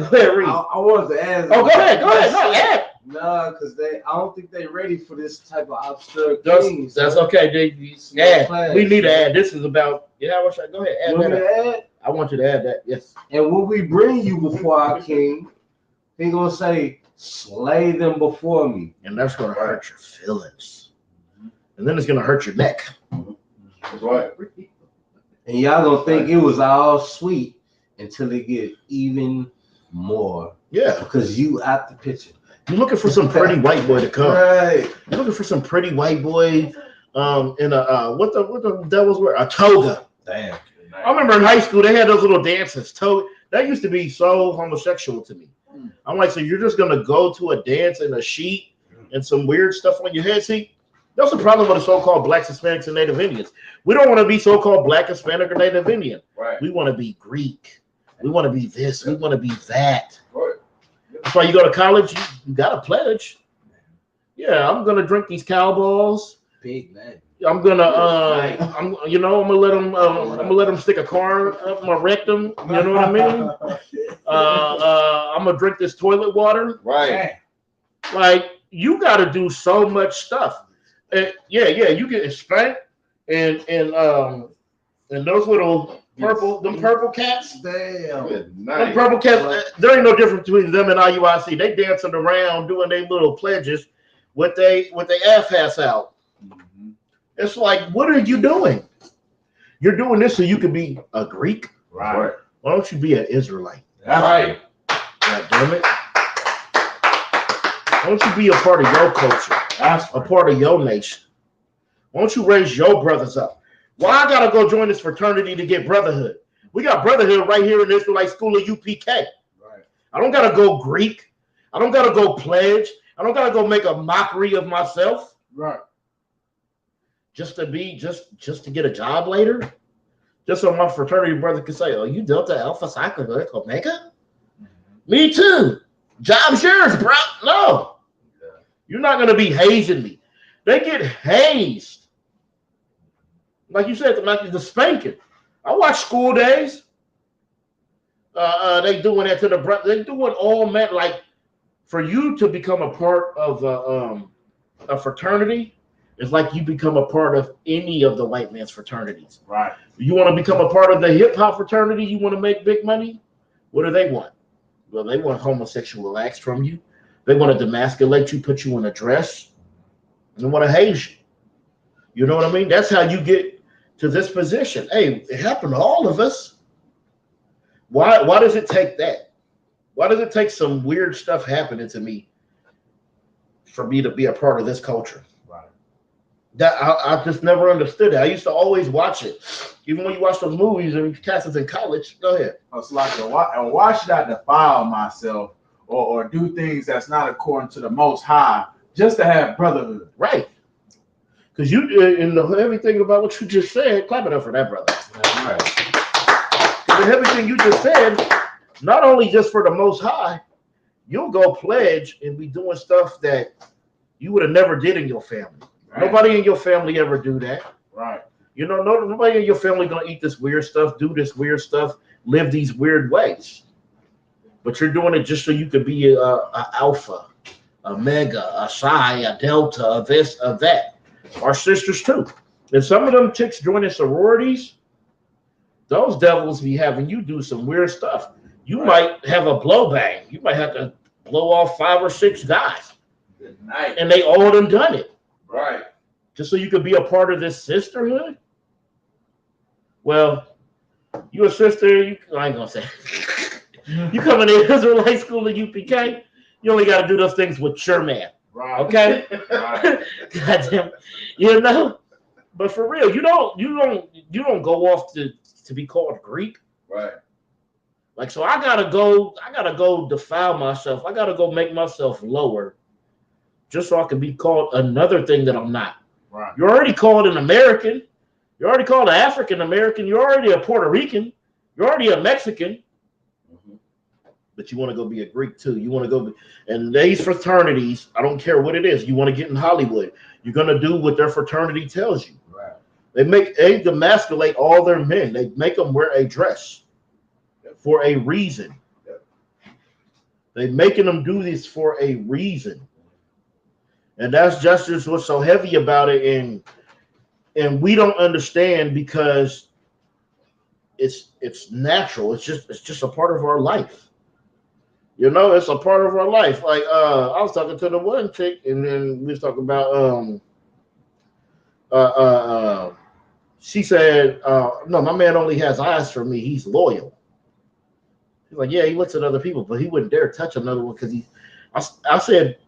ahead, read. I wanted to ask. Oh, go ahead. No, add. No, because I don't think they're ready for this type of abstract That's things. okay. Add. We need to add. This is about. Yeah, go ahead. Add that. I want you to add that. Yes. And when we bring you before our king, he gonna say, slay them before me. And that's gonna hurt your feelings. And then it's gonna hurt your neck. That's right. And y'all gonna think it was all sweet until it get even more. Yeah. Because you out the picture. You're looking for some pretty white boy to come. Right. You're looking for some pretty white boy in a what the devil's wear? A toga. Damn. I remember in high school they had those little dances. That used to be so homosexual to me. I'm like, so you're just gonna go to a dance in a sheet and some weird stuff on your head? See, that's the problem with the so-called Blacks, Hispanics, and Native Indians. We don't want to be so-called Black, Hispanic, or Native Indian. Right. We want to be Greek. We want to be this. We want to be that. Right. That's why you go to college. You got to pledge. Yeah, I'm gonna drink these cowballs. Big man. I'm gonna, I'm gonna let them stick a car up my rectum. You know what I mean? I'm gonna drink this toilet water. Right. Like, you got to do so much stuff. Yeah, you get spanked and those little purple cats. Damn. Them purple cats. There ain't no difference between them and IUIC. They dancing around doing their little pledges with they ass out. It's like, what are you doing? You're doing this so you can be a Greek? Right. Why don't you be an Israelite? That's right. God damn it. Why don't you be a part of your culture? That's a part of your nation? Why don't you raise your brothers up? Why I gotta go join this fraternity to get Brotherhood? We got Brotherhood right here in the Israelite School of UPK. Right. I don't gotta go Greek. I don't gotta go pledge. I don't gotta go make a mockery of myself. Right. Just to get a job later, just so my fraternity brother can say, "Oh, you Delta Alpha Psi Omega? Me too. Job's yours, bro." No, you're not gonna be hazing me. They get hazed, like you said, the spanking. I watch School Days. They doing that to the brother. They doing all men. Like, for you to become a part of a fraternity. It's like you become a part of any of the white man's fraternities. Right. You want to become a part of the hip hop fraternity? You want to make big money? What do they want? Well, they want homosexual acts from you. They want to demasculate you, put you in a dress, and they want to haze you. You know what I mean? That's how you get to this position. Hey, it happened to all of us. Why does it take that? Why does it take some weird stuff happening to me for me to be a part of this culture? That I just never understood it. I used to always watch it, even when you watch those movies and cats in college. Go ahead. It's like, why should I defile myself or do things that's not according to the Most High just to have brotherhood? Right. Because you and everything about what you just said, clap it up for that, brother. That's right. Because everything you just said, not only just for the Most High, you'll go pledge and be doing stuff that you would have never did in your family. Right. Nobody in your family ever do that. Right. You know, nobody in your family gonna eat this weird stuff, do this weird stuff, live these weird ways. But you're doing it just so you could be a alpha, a mega, a psi, a delta, a this, a that. Our sisters too. And some of them chicks joining sororities, those devils be having you do some weird stuff. You might have a blow bang. You might have to blow off 5 or 6 guys. Good night. And they all done it. Right. Just so you could be a part of this sisterhood? Well, you a sister, I ain't gonna say. You coming to Israelite School at UPK, you only got to do those things with your man. Right. Okay? Right. Goddamn. You know? But for real, you don't go off to be called Greek. Right. Like, so I gotta go defile myself. I gotta go make myself lower just so I can be called another thing that I'm not. Right. You're already called an American. You're already called an African American. You're already a Puerto Rican. You're already a Mexican. but you want to go be a Greek too. You want to go be, and these fraternities, I don't care what it is. You want to get in Hollywood, you're going to do what their fraternity tells you. Right. They demasculate all their men. They make them wear a dress for a reason. They making them do this for a reason. And that's just what's so heavy about it. And we don't understand because it's natural. It's just a part of our life. You know, it's a part of our life. Like I was talking to the one chick, and then we was talking about she said, no, my man only has eyes for me. He's loyal. He's like, yeah, he looks at other people, but he wouldn't dare touch another one because I said,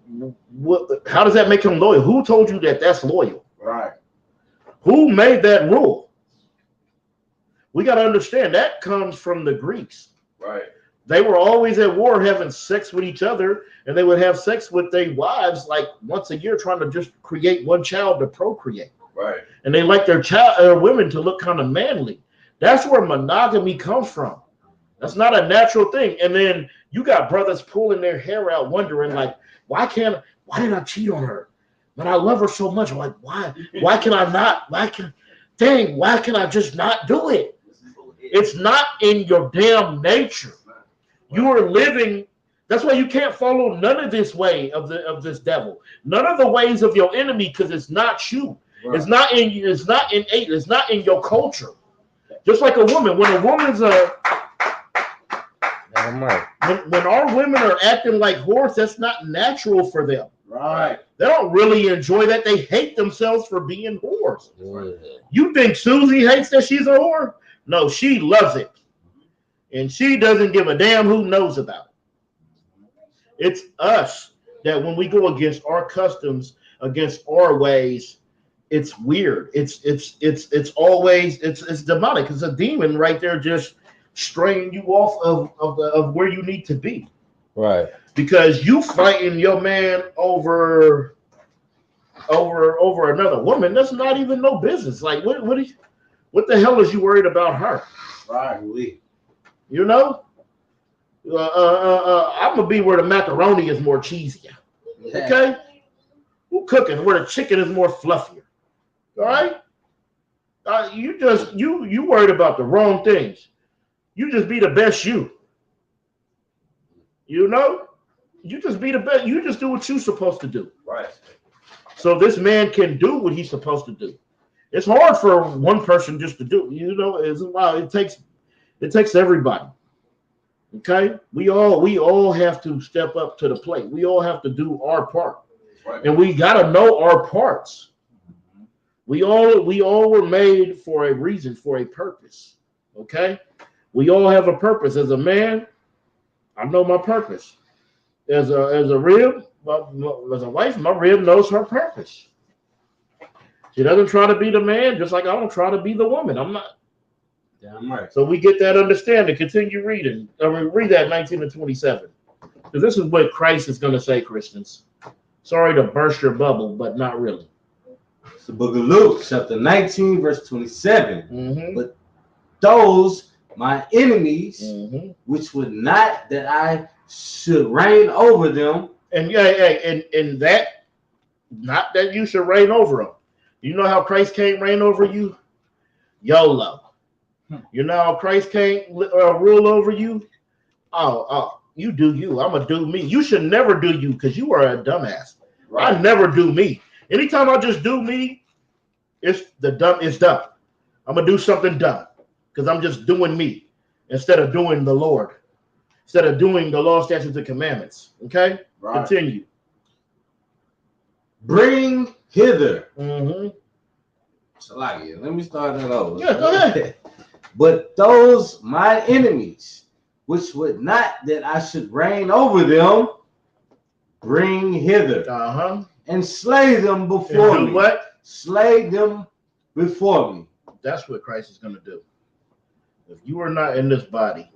what? How does that make him loyal? Who told you that that's loyal? Right. Who made that rule? We got to understand that comes from the Greeks. Right. They were always at war having sex with each other, and they would have sex with their wives like once a year, trying to just create one child to procreate. Right. And they like their women to look kind of manly. That's where monogamy comes from. That's not a natural thing. And then you got brothers pulling their hair out, wondering like, why did I cheat on her? But I love her so much. I'm like, why can I not? Why can I just not do it? It's not in your damn nature. You are living. That's why you can't follow none of this way of this devil. None of the ways of your enemy, because it's not you. Right. It's not in you. It's not innate. It's not in your culture. Just like a woman. When a woman's when our women are acting like whores, that's not natural for them. Right. They don't really enjoy that. They hate themselves for being whores. Yeah. You think Susie hates that she's a whore? No, she loves it. And she doesn't give a damn who knows about it. It's us that when we go against our customs, against our ways, it's weird. It's always demonic. It's a demon right there just straying you off of where you need to be. Right. Because you fighting your man over another woman, that's not even no business. Like what the hell is you worried about her? Right. You know? I'm gonna be where the macaroni is more cheesy. Okay? Who cooking where the chicken is more fluffier? All right? You worried about the wrong things. You just be the best you. You know? You just be the best. You just do what you're supposed to do. Right. So this man can do what he's supposed to do. It's hard for one person just to do. You know, it takes everybody. Okay? We all have to step up to the plate. We all have to do our part. Right. And we gotta know our parts. We all were made for a reason, for a purpose. Okay? We all have a purpose. As a man, I know my purpose. As a rib, as a wife, my rib knows her purpose. She doesn't try to be the man, just like I don't try to be the woman. I'm not. Damn right. So we get that understanding. Continue reading. Read that 19 to 27. Because this is what Christ is going to say, Christians. Sorry to burst your bubble, but not really. It's the book of Luke, chapter 19, verse 27. Mm-hmm. But those my enemies, which would not that I should reign over them. And and that, not that you should reign over them. You know how Christ can't reign over you? YOLO. You know how Christ can't rule over you? Oh, you do you. I'm going to do me. You should never do you because you are a dumbass. Right. I never do me. Anytime I just do me, it's dumb. I'm going to do something dumb because I'm just doing me instead of doing the Lord. Instead of doing the law, statutes, and commandments. Okay? Right. Continue. Bring hither. Salakia. Let me start that over. Yeah, go ahead. But those my enemies, which would not that I should reign over them, bring hither. And slay them before me. What? Slay them before me. That's what Christ is going to do. If you are not in this body,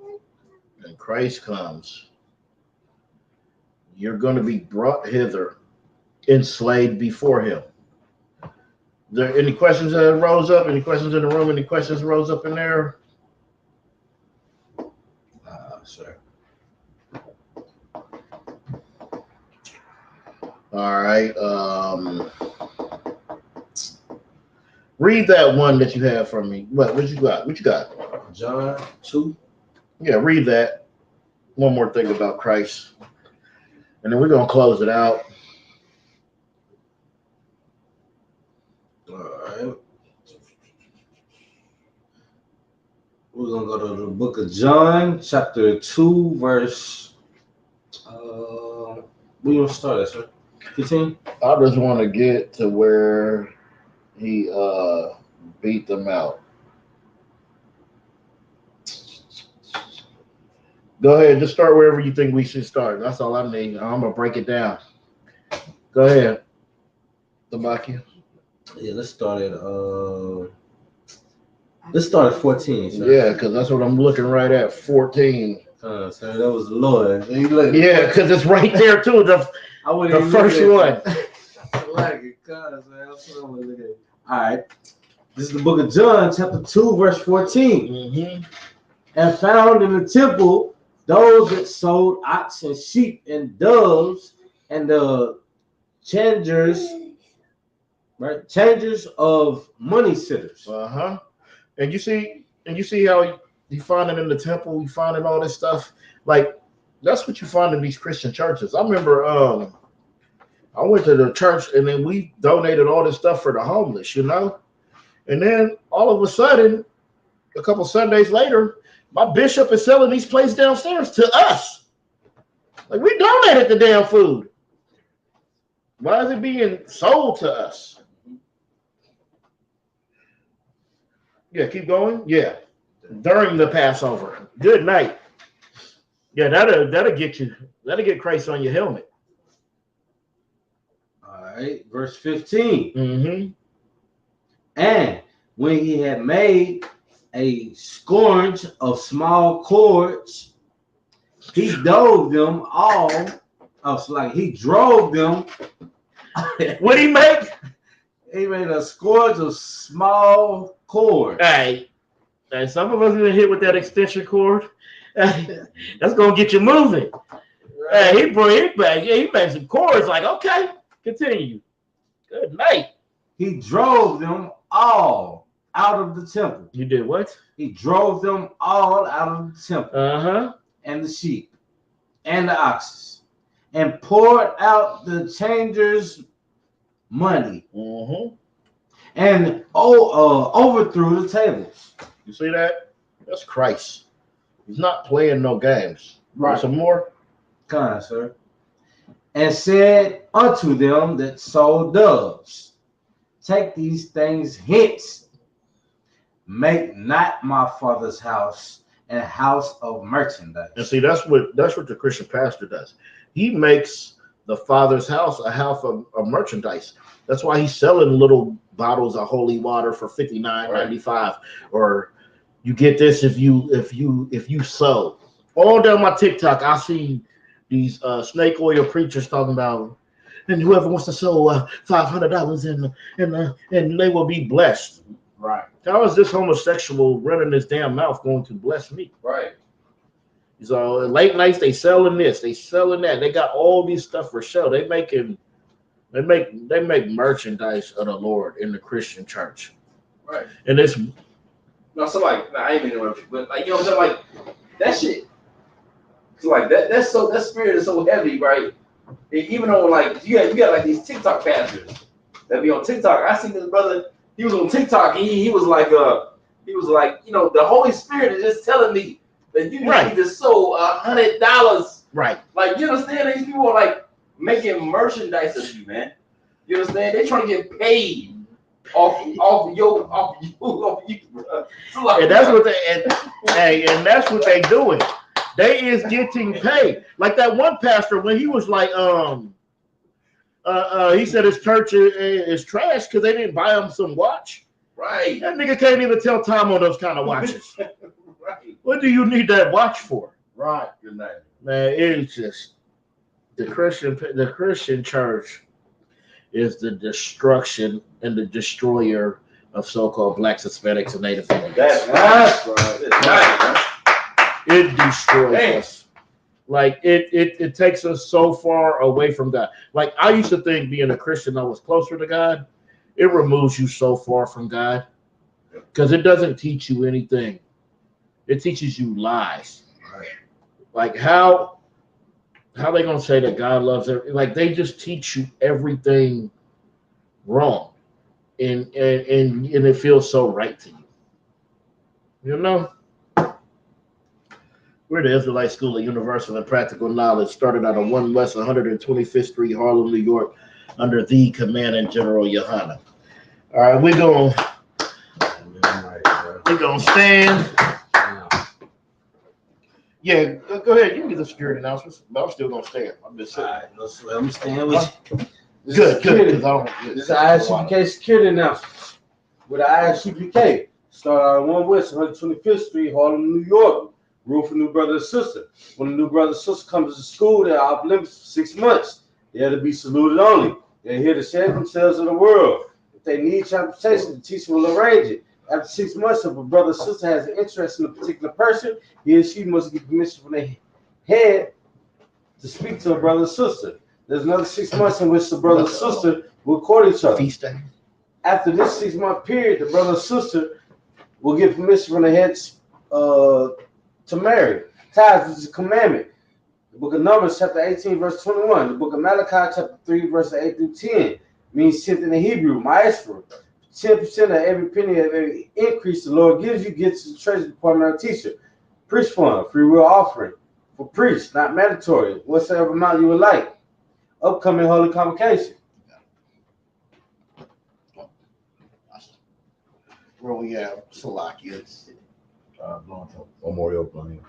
and Christ comes, you're going to be brought hither, enslaved before him. There any questions that rose up? Any questions in the room? Any questions rose up in there? Sir. All right. Read that one that you have from me. What you got? What you got? John 2. Yeah, read that. One more thing about Christ. And then we're going to close it out. All right. We're going to go to the book of John, chapter 2, verse... we're going to start at, sir. 15? I just want to get to where he beat them out. Go ahead. Just start wherever you think we should start. That's all I need. I'm going to break it down. Go ahead. Tamaki. Yeah, let's start at 14. Sir. Yeah, because that's what I'm looking right at. 14. Sir, that was the Lord. Yeah, because it's right there too. The first one. I like it, cuz, man. That's what I'm looking at. All right. This is the book of John, chapter 2, verse 14. Mm-hmm. And found in the temple those that sold ox and sheep and doves and the changers, right? Changers of money sitters. Uh-huh. And you see how you find it in the temple, you find it all this stuff. Like, that's what you find in these Christian churches. I remember I went to the church and then we donated all this stuff for the homeless, you know? And then all of a sudden, a couple Sundays later, my bishop is selling these plates downstairs to us. Like, we donated the damn food. Why is it being sold to us? Yeah, keep going. Yeah. During the Passover. Good night. Yeah, that'll get you. That'll get Christ on your helmet. All right, verse 15. Mm-hmm. And when he had made a scourge of small cords, he drove them all. He drove them. What did he make? He made a scourge of small cords. Hey, some of us gonna hit with that extension cord. That's gonna get you moving. Right. He made some cords. Like, okay, continue. Good night. He drove them all out of the temple. You did what? He drove them all out of the temple. Uh-huh. And the sheep and the oxen, and poured out the changers' money. Mm-hmm. And overthrew the tables. You see that? That's Christ. He's not playing no games. Right. Some more? Come on, sir. And said unto them that sold doves, take these things hence. Make not my Father's house a house of merchandise. And see, that's what the Christian pastor does. He makes the Father's house a house of merchandise. That's why he's selling little bottles of holy water for $59.95, or you get this if you sow. All down my TikTok, I see these snake oil preachers talking about, and whoever wants to sow $500 and they will be blessed. Right. How is this homosexual running his damn mouth going to bless me? Right. So late nights they selling this, they selling that. They got all these stuff for show. They make merchandise of the Lord in the Christian church. Right. And it's no, so like, I ain't even but like, you know what I'm saying? Like that shit. Cause like that spirit is so heavy, right? And even though like you got like these TikTok pastors that be on TikTok. I seen this brother. He was on TikTok. And he was like, you know, the Holy Spirit is just telling me that you need to sow $100. right. Like, you understand? These people are like making merchandise of you, man. You understand? They're trying to get paid off you, bro. So like, And that's what and that's what they doing. They is getting paid. Like that one pastor when he was like, he said his church is trash because they didn't buy him some watch. Right. That nigga can't even tell time on those kind of watches. Right. What do you need that watch for? Right. Good night. Man, it's just the Christian church is the destruction and the destroyer of so-called blacks, Hispanics, and Native Americans. That's right. It destroys us. Like it takes us so far away from God. Like I used to think being a Christian, I was closer to God. It removes you so far from God because it doesn't teach you anything. It teaches you lies. Right. Like how they gonna say that God loves everything? Like they just teach you everything wrong, and it feels so right to you. You know, we're the Israelite School of Universal and Practical Knowledge. Started out of 1 West 125th Street, Harlem, New York, under the Commanding General Yohana. All right, we're gonna stand. Yeah, go ahead. You can get the security announcements, but I'm still gonna stand. I'm just saying. All right, I'm staying with you. Good. Because This is ISUPK security announcement. With the ISUPK, start out on 1 West 125th Street, Harlem, New York. Rule for new brother and sister. When a new brother and sister comes to school, they're off limits for 6 months. They're to be saluted only. They're here to share themselves in the world. If they need transportation, the teacher will arrange it. After 6 months, if a brother or sister has an interest in a particular person, he or she must get permission from their head to speak to a brother or sister. There's another 6 months in which the brother or sister will court each other. After this 6 month period, the brother or sister will get permission from their heads to marry. Tithes, which is a commandment. The book of Numbers, chapter 18, verse 21. The book of Malachi, chapter 3, verse 8 through 10, means tenth in the Hebrew, ma'asra. 10% of every penny of every increase the Lord gives you gets to the treasury department or teacher. Priest fund, free will offering for priests, not mandatory, whatsoever amount you would like. Upcoming holy convocation. Where we at? Salakia. Memorial blowing.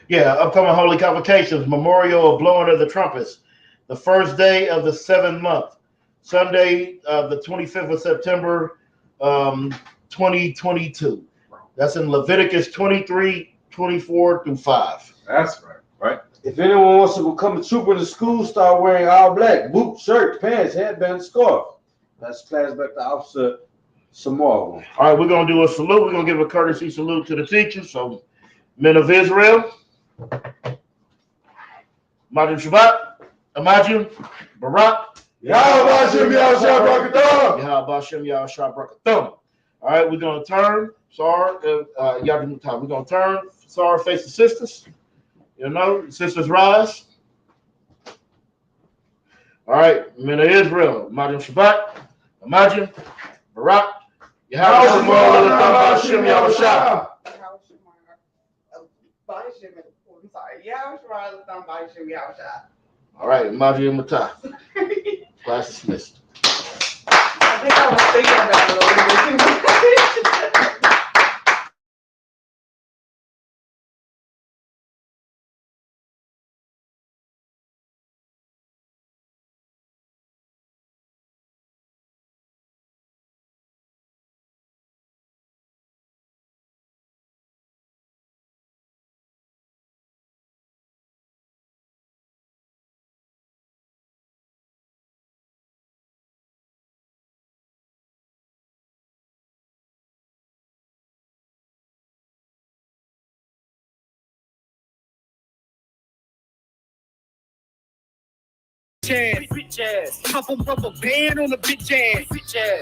Yeah, upcoming holy convocations, memorial of blowing of the trumpets, the first day of the 7th month, Sunday, the 25th of September, 2022. That's in Leviticus 23, 24 through 5. That's right. If anyone wants to become a trooper in the school, start wearing all black, boots, shirt, pants, headband, scarf. That's class back to Officer Samar. All right, we're going to do a salute. We're going to give a courtesy salute to the teachers. So, men of Israel, Madhu Shabbat, Imagine, Barak, Yahweh Hashem Yahushua Barakatam. Yahweh Hashem Yahushua Barakatam. All right, we're going to turn. We're going to turn. Sorry, face the sisters. You know, sisters rise. All right, men of Israel, Madhu Shabbat, Imagine, Barak, Yahweh Hashem Yahushua. All right, Maji and Mata. Class dismissed. I think I was thinking about it a little bit. Bitch ass. Pop a rubber band on a bitch ass.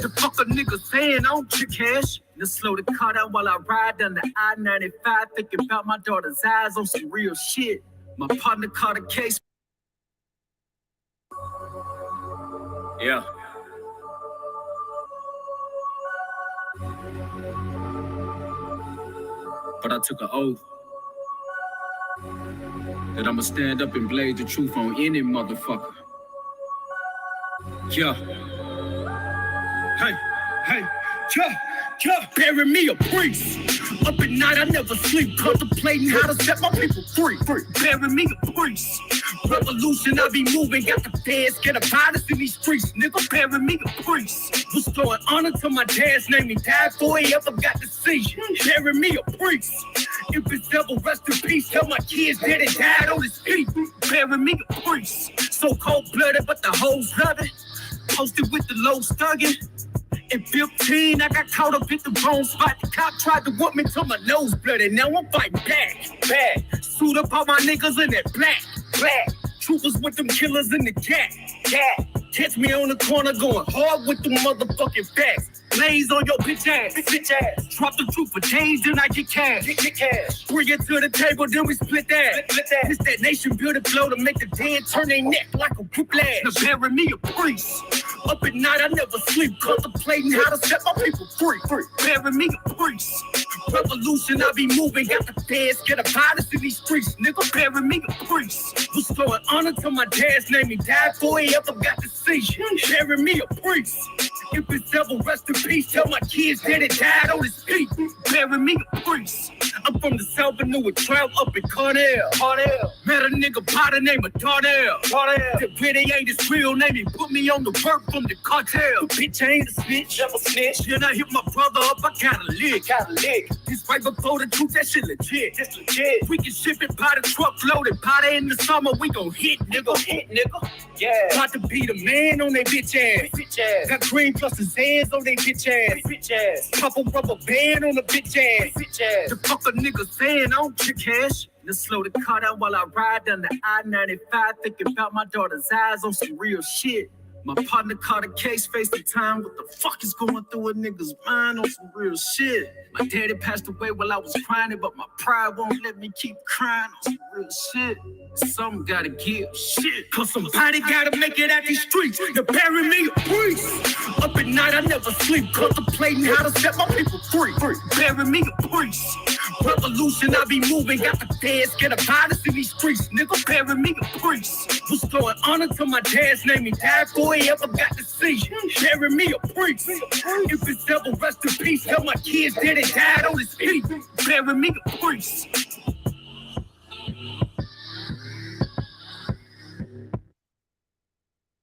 The fuck a nigga saying I don't trick cash. Let's slow the car down while I ride down the I-95, thinking about my daughter's eyes on some real shit. My partner caught a case. Yeah. But I took an oath that I'ma stand up and blaze the truth on any motherfucker. Yeah. Hey, bury me a priest. Up at night, I never sleep, contemplating how to set my people free. Bury me a priest. Revolution, I be moving, got the feds, get a virus in these streets. Nigga, bury me a priest. Restoring honor to my dad's name, he died before he ever got to see. Bury me a priest. If it's devil, rest in peace. Tell my kids that it died on his feet. Bury me a priest. So cold-blooded, but the hoes love it. Posted with the low stugging. At 15, I got caught up in the wrong spot. The cop tried to whoop me till my nose blooded. Now I'm fighting back. Suit up all my niggas in that black. clack. Troopers with them killers in the cat. Catch me on the corner going hard with the motherfucking facts. Blaze on your bitch ass. Drop the truth for change, then I get cash. Bring it to the table, then we split that. It's that nation building flow to make the dead turn their neck like a whiplash. Now bury me a priest. Up at night, I never sleep, contemplating how to set my people free. Bury me a priest. Revolution, I be moving, got the feds, get a virus in these streets. Nigga, bury me a priest. Restoring honor to my dad's name, he died before he ever got to see. Bury me a priest. If it's ever rest in peace, tell my kids that it died on his feet. Bury me a priest. I'm from the South and knew a trail up in Cornell. Met a nigga by the name of Darnell. The pretty ain't his real name, he put me on the work from the cartel. Bitch, I ain't a snitch, never snitch. Then I hit my brother up, I got a lick. This right before the truth, that shit legit. That's legit. We can ship it by the truck loaded. Powder in the summer, we gon' hit, nigga. Yeah. About to be the man on they bitch ass. Got green plus his hands on they bitch ass. Pop a rubber band on the bitch ass. The fuck a nigga saying, I don't kick cash. Let's slow the car down while I ride down the I-95, thinking about my daughter's eyes on some real shit. My partner caught a case, faced the time. What the fuck is going through a nigga's mind on some real shit? My daddy passed away while I was crying, but my pride won't let me keep crying on some real shit. Something gotta give, shit. Cause somebody gotta make it out these streets. Now bury me a priest. Up at night, I never sleep, contemplating how to set my people free. Bury me a priest. Revolution, I be moving, got the feds, get a virus in these streets. Nigga, bury me a priest. Restoring honor to my dad's name, he died before he ever got to see. Bury me a priest. If it's ever rest in peace, tell my kids that it died on his feet. Bury me a priest.